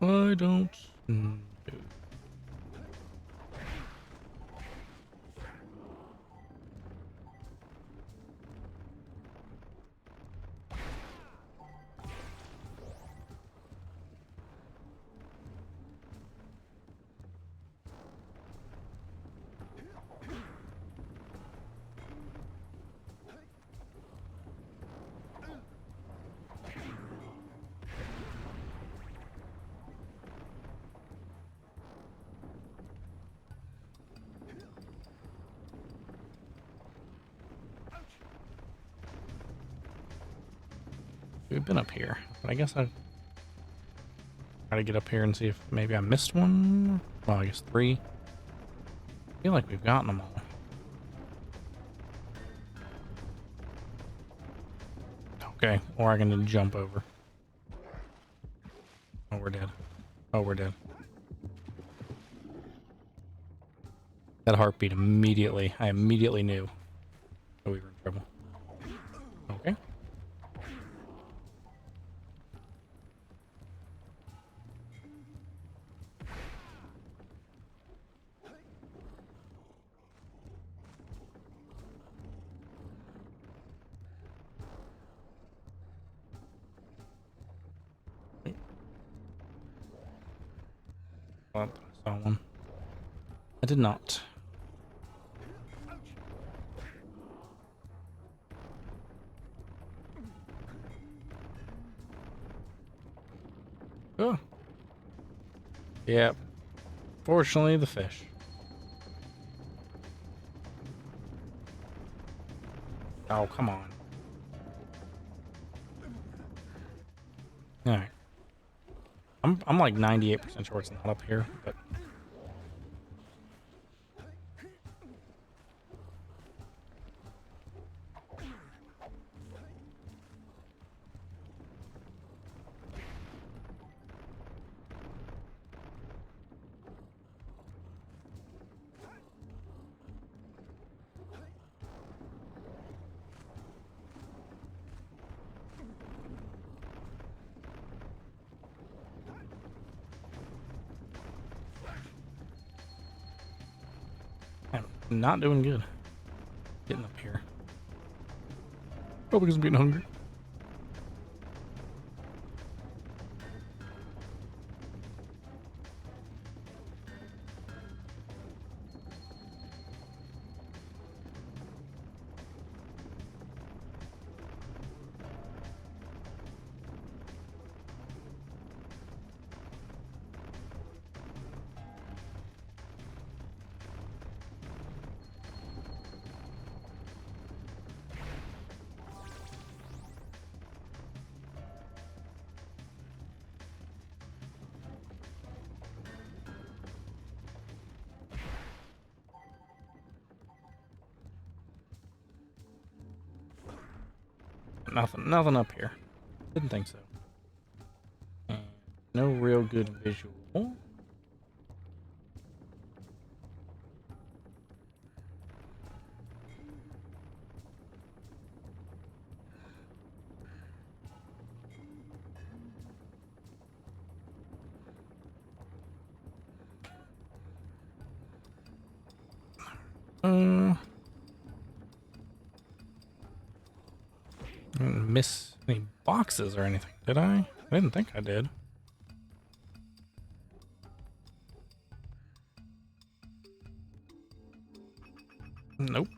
I don't know. We've been up here, but I guess I'll try to get up here and see if maybe I missed one. Well, I guess 3. I feel like we've gotten them all. Okay, or I can jump over. Oh, we're we're dead. Oh, we're dead. That heartbeat immediately. I immediately knew that we were in trouble. Okay. Well, I saw one. I did not. Oh. Yep. Fortunately, the fish. Oh, come on. All right. I'm like 98% sure it's not up here, but I'm not doing good. Getting up here. Probably because I'm getting hungry. Nothing up here. Didn't think so. And no real good visual. I didn't miss any boxes or anything, did I? I didn't think I did. Nope.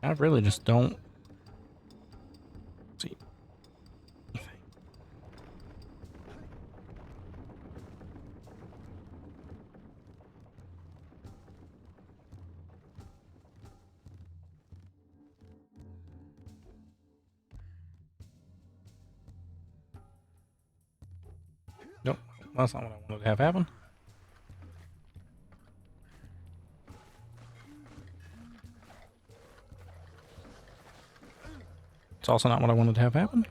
I really just don't see anything. Nope, that's not what I wanted to have happen. It's also not what I wanted to have happen.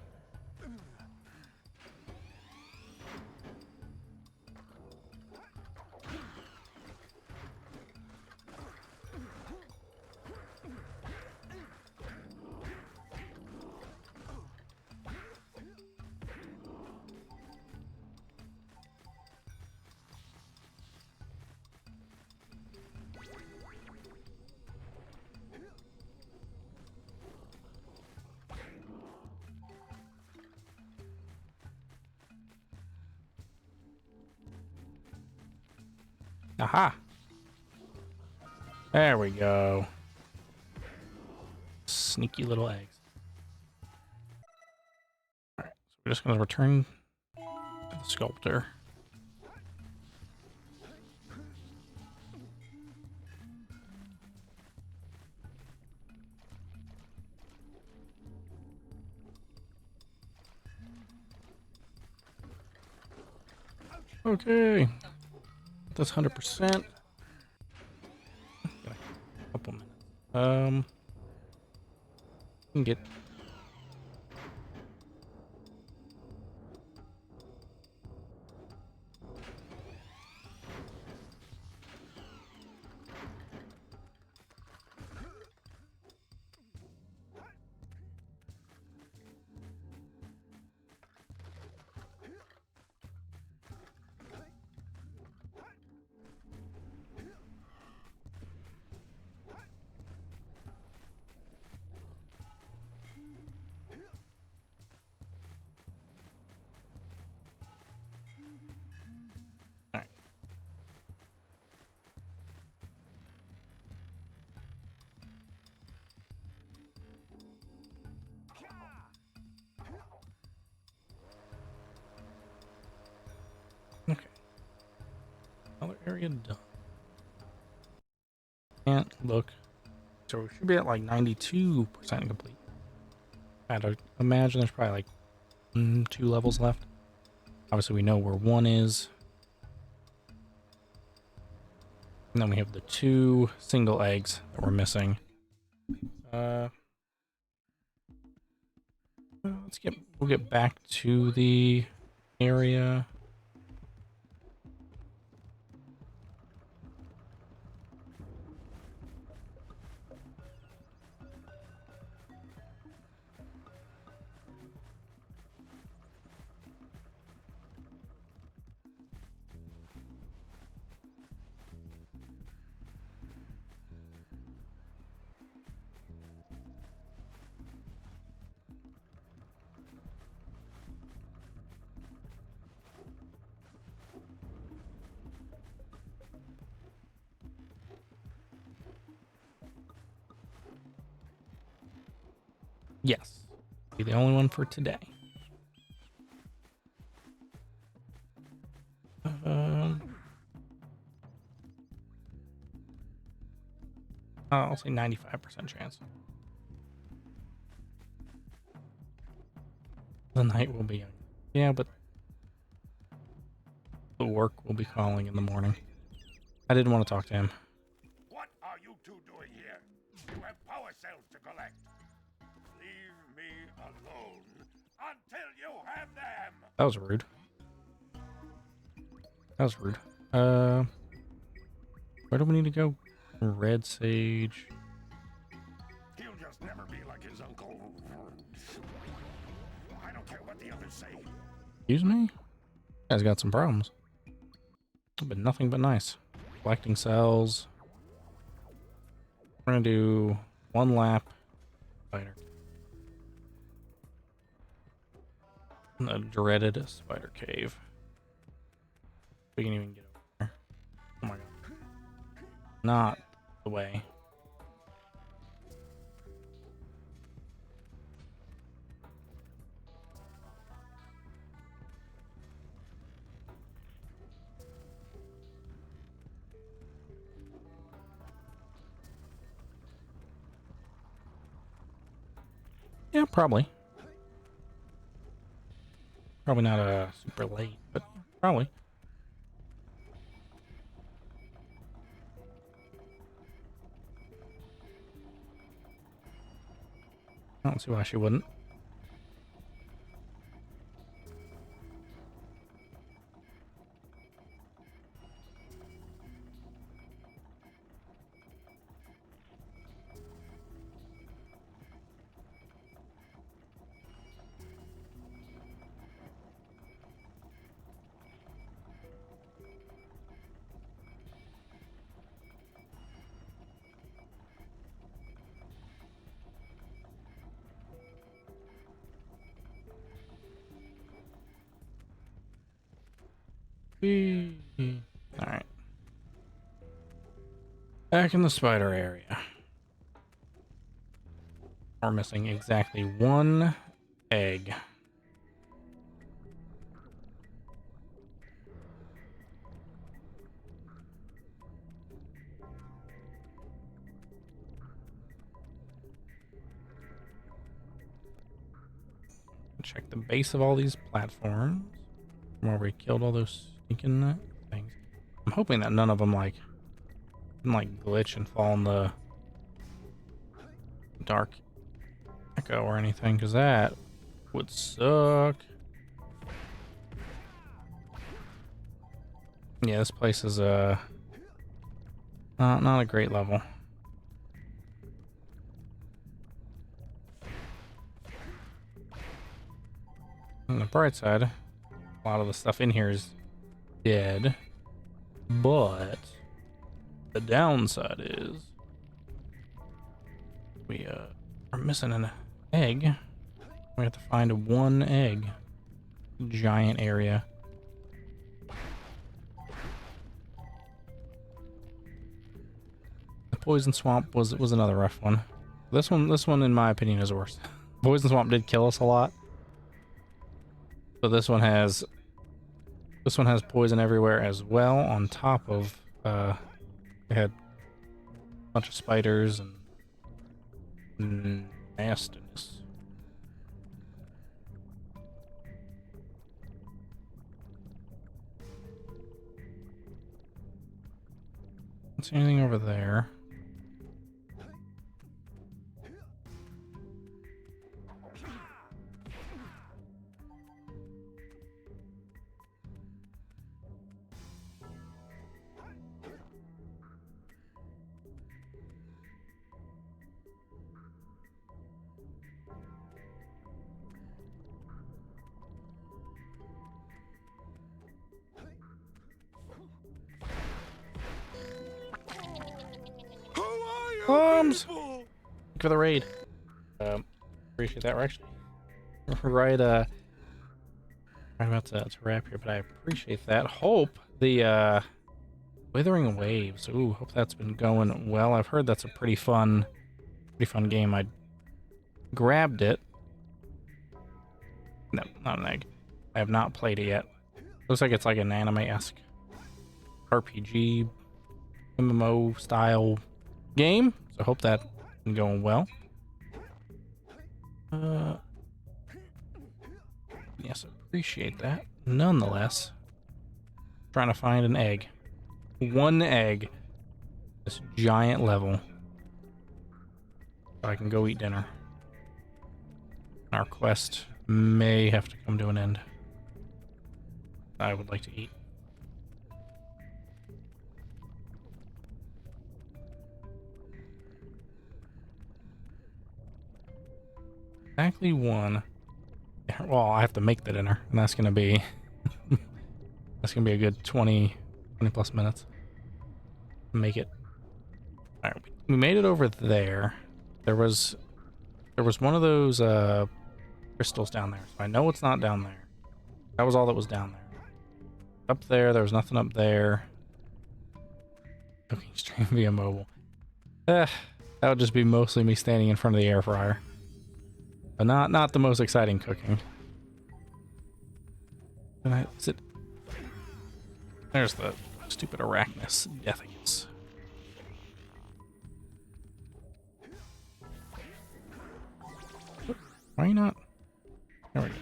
Aha! There we go. Sneaky little eggs. Alright, so we're just gonna return to the sculptor. Okay. That's 100%. Couple minutes. We can get. Alright. Okay. Another area done. Can't look. So we should be at like 92% complete. I'd imagine there's probably like 2 levels left. Obviously, we know where 1 is. And then we have the 2 single eggs that we're missing. We'll get back to the area. Yes. Be the only one for today. I'll say 95% chance. The night will be young. Yeah, but the work will be calling in the morning. I didn't want to talk to him. What are you two doing here? You have power cells to collect. Leave me alone until you have them. That was rude. That was rude. Where do we need to go? Red sage. He'll just never be like his uncle. I don't care what the others say. Excuse me? You guys got some problems. But nothing but nice. Collecting cells. We're gonna do 1 lap. Spider. The dreaded spider cave. We can even get over there. Oh my god. Not the way. Yeah, probably. Probably not super late, but probably. I don't see why she wouldn't. All right. Back in the spider area. We're missing exactly one egg. Check the base of all these platforms. Where we killed all those stinking things. I'm hoping that none of them like glitch and fall in the dark echo or anything, because that would suck. Yeah, this place is not a great level. On the bright side, a lot of the stuff in here is dead, but the downside is we are missing an egg. We have to find one egg. Giant area. The poison swamp was another rough one. This one in my opinion is worse. Poison swamp did kill us a lot. So this one has poison everywhere as well, on top of we had a bunch of spiders and nastiness. Don't see anything over there. Bombs! Thank you for the raid. Appreciate that. We're actually right about to wrap here, but I appreciate that. Hope the Withering Waves. Ooh, hope that's been going well. I've heard that's a pretty fun game. I grabbed it. No, not an egg. I have not played it yet. Looks like it's like an anime-esque RPG MMO style game. So I hope that's been going well. Yes, appreciate that. Nonetheless, trying to find an egg. One egg. This giant level. So I can go eat dinner. Our quest may have to come to an end. I would like to eat. Exactly one. Well, I have to make the dinner, and that's gonna be a good 20 plus minutes. Make it. All right, we made it over there. There was one of those crystals down there, so I know it's not down there. That was all that was down there. Up there was nothing up there. Cooking stream via mobile. That would just be mostly me standing in front of the air fryer. But not the most exciting cooking. Is it? There's the stupid arachnus deathiness. Why not? There we go.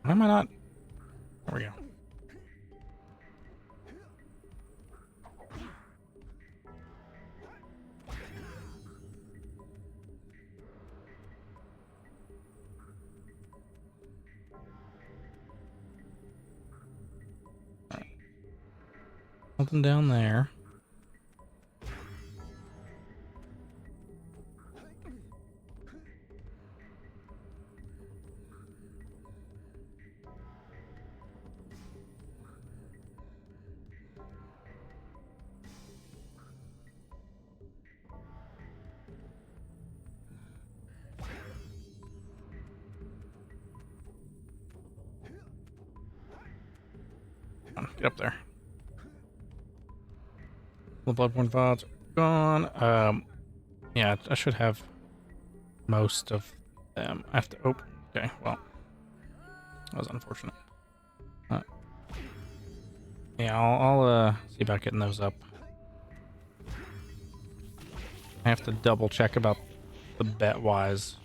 Why am I not? There we go. Something down there. Get up there. The bloodborne vods are gone. Yeah, I should have most of them. I have to. Oh, okay. Well, that was unfortunate. Yeah, I'll see about getting those up. I have to double check about the bet wise.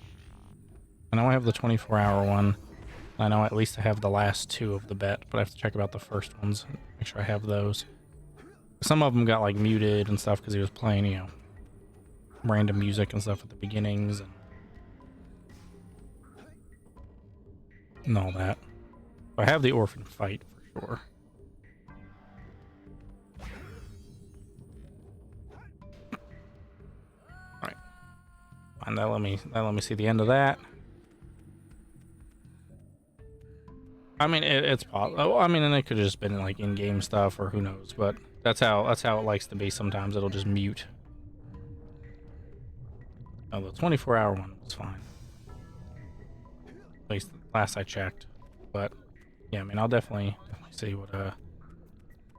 I know I have the 24-hour one. I know at least I have the last two of the bet, but I have to check about the first ones. Make sure I have those. Some of them got like muted and stuff because he was playing, you know, random music and stuff at the beginnings and all that. But I have the orphan fight for sure. Alright. And that let me see the end of that. I mean, it's possible. I mean, and it could have just been like in-game stuff or who knows, but that's how it likes to be sometimes. It'll just mute. Oh, the 24-hour one was fine. At least last I checked. But yeah, I mean, I'll definitely see what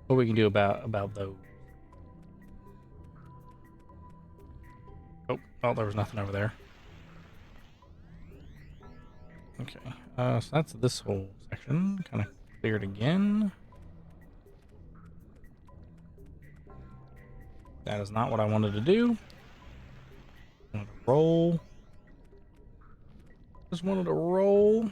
we can do about those. Oh, well, there was nothing over there. Okay, so that's this whole section. Kind of cleared again. That is not what I wanted to do. I wanted to roll. Just wanted to roll.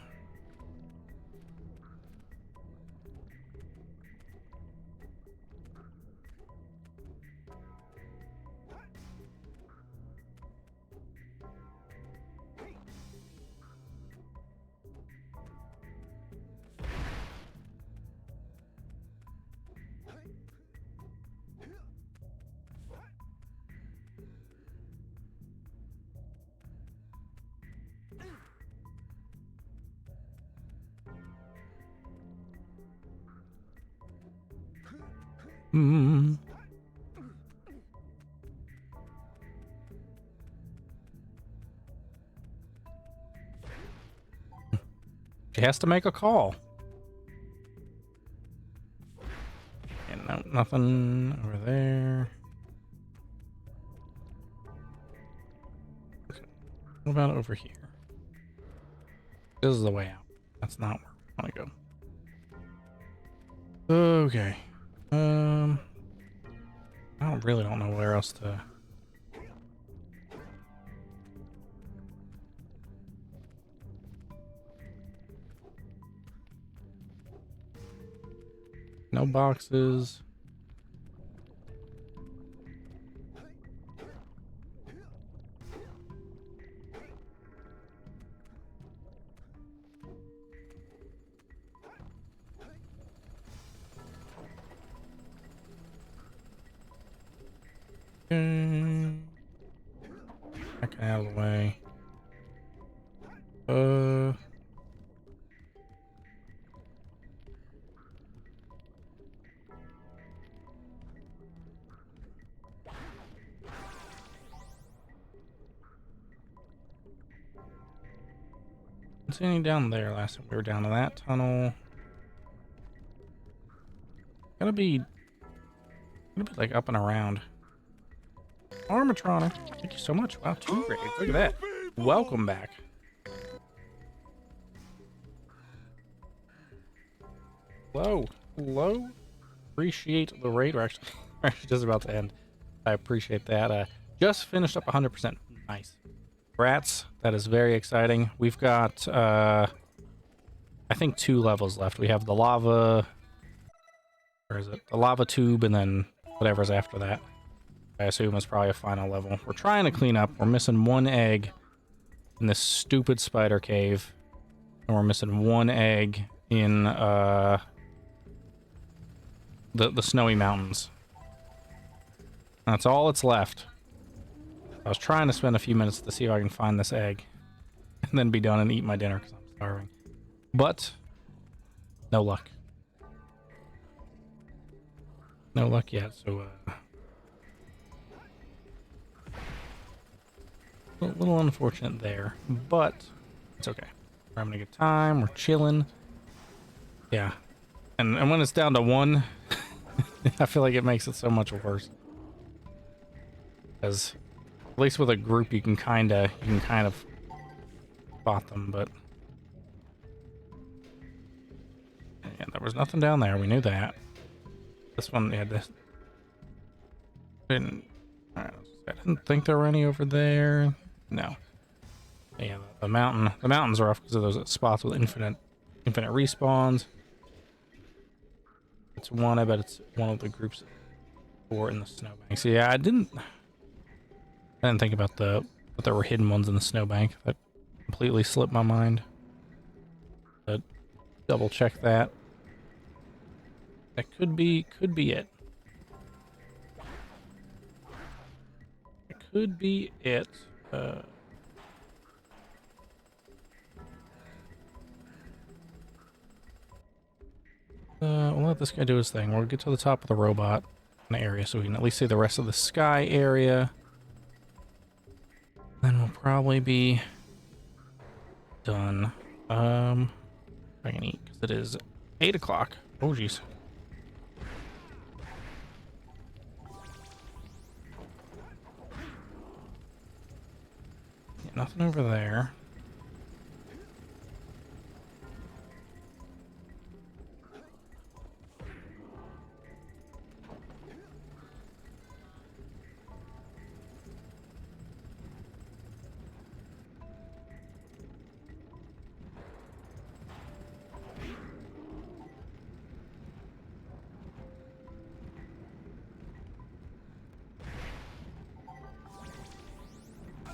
Hmm. She has to make a call. And no, nothing over there. Okay. What about over here? This is the way out. That's not where I want to go. Okay. I really don't know where else to. No boxes. Okay. Back out of the way. What's any down there? Last time we were down to that tunnel. Gotta be like up and around. Armatronic, thank you so much. Wow, 2 grades. Look at that. Welcome back. Hello. Hello. Appreciate the raid. We're actually just about to end. I appreciate that. Just finished up 100%. Nice. Rats. That is very exciting. We've got, I think 2 levels left. We have the lava. Where is it? The lava tube and then whatever's after that. I assume it's probably a final level. We're trying to clean up. We're missing 1 egg in this stupid spider cave. And we're missing 1 egg in the snowy mountains. That's all that's left. I was trying to spend a few minutes to see if I can find this egg. And then be done and eat my dinner because I'm starving. But no luck. No luck yet, so a little unfortunate there, but it's okay. We're having a good time. We're chilling. Yeah. And when it's down to one, I feel like it makes it so much worse. Because at least with a group, you can kind of spot them. But yeah, there was nothing down there. We knew that. This one, yeah, this didn't. I didn't think there were any over there. No. Yeah, the mountains are off because of those spots with infinite respawns. It's one. I bet it's one of the groups four in the snowbank. So yeah, I didn't think about that there were hidden ones in the snowbank. That completely slipped my mind. But double check that. That could be it. It could be it. We'll let this guy do his thing. We'll get to the top of the robot area so we can at least see the rest of the sky area. Then we'll probably be done. I can eat because it is 8 o'clock. Oh, jeez. Yeah, nothing over there.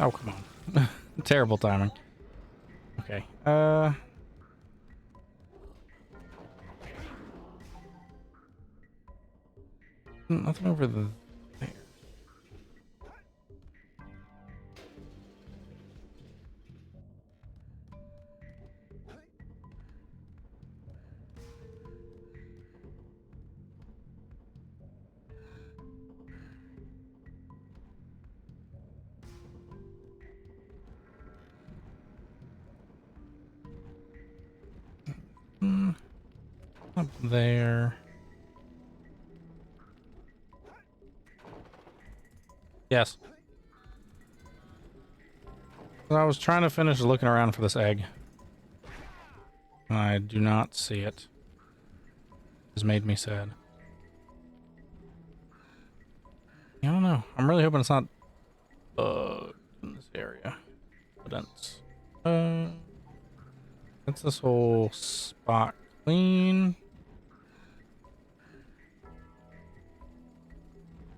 Oh, come on. Terrible timing. Okay. Nothing over there. Up there. Yes. I was trying to finish looking around for this egg. I do not see it. It's made me sad. I don't know. I'm really hoping it's not in this area. But it's this whole spot clean.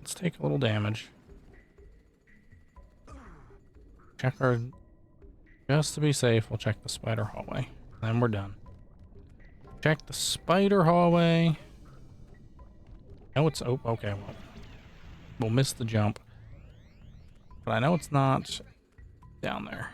Let's take a little damage. Check our... Just to be safe, we'll check the spider hallway. Then we're done. Check the spider hallway. No, it's... Oh, okay. Well, we'll miss the jump. But I know it's not down there.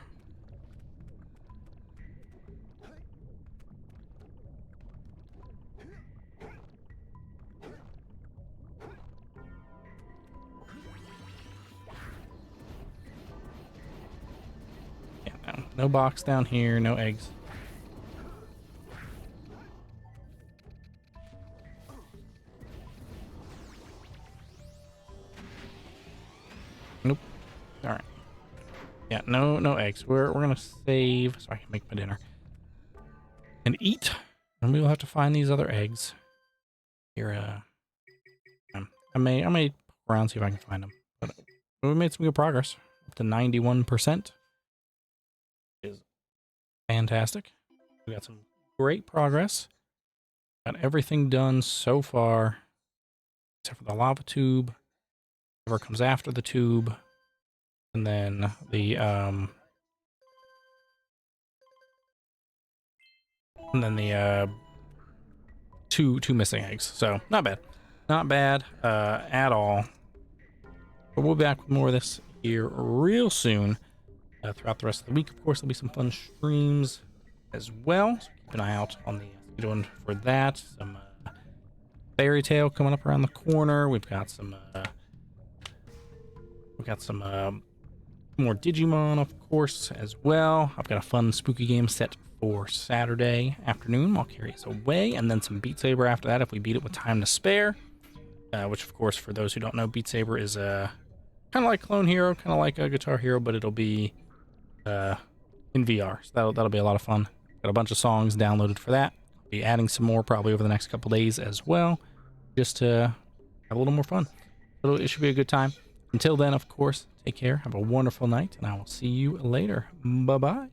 No box down here, no eggs. Nope. All right. Yeah, no eggs. We're gonna save so I can make my dinner and eat, and we will have to find these other eggs. Here, I may poke around, see if I can find them. But we made some good progress, up to 91%. Fantastic. We got some great progress. Got everything done so far, except for the lava tube. Whatever comes after the tube, and then the two missing eggs. So not bad at all. But we'll be back with more of this here real soon. Throughout the rest of the week, of course, there'll be some fun streams as well. So keep an eye out on the schedule for that. Some fairy tale coming up around the corner. We've got some more Digimon, of course, as well. I've got a fun spooky game set for Saturday afternoon. I'll carry us away, and then some Beat Saber after that if we beat it with time to spare. Which, of course, for those who don't know, Beat Saber is kind of like Clone Hero, kind of like a Guitar Hero, but it'll be in VR. So that'll be a lot of fun. Got a bunch of songs downloaded for that. I'll be adding some more probably over the next couple days as well, just to have a little more fun. So it should be a good time. Until then, of course, take care. Have a wonderful night, and I will see you later. Bye-bye.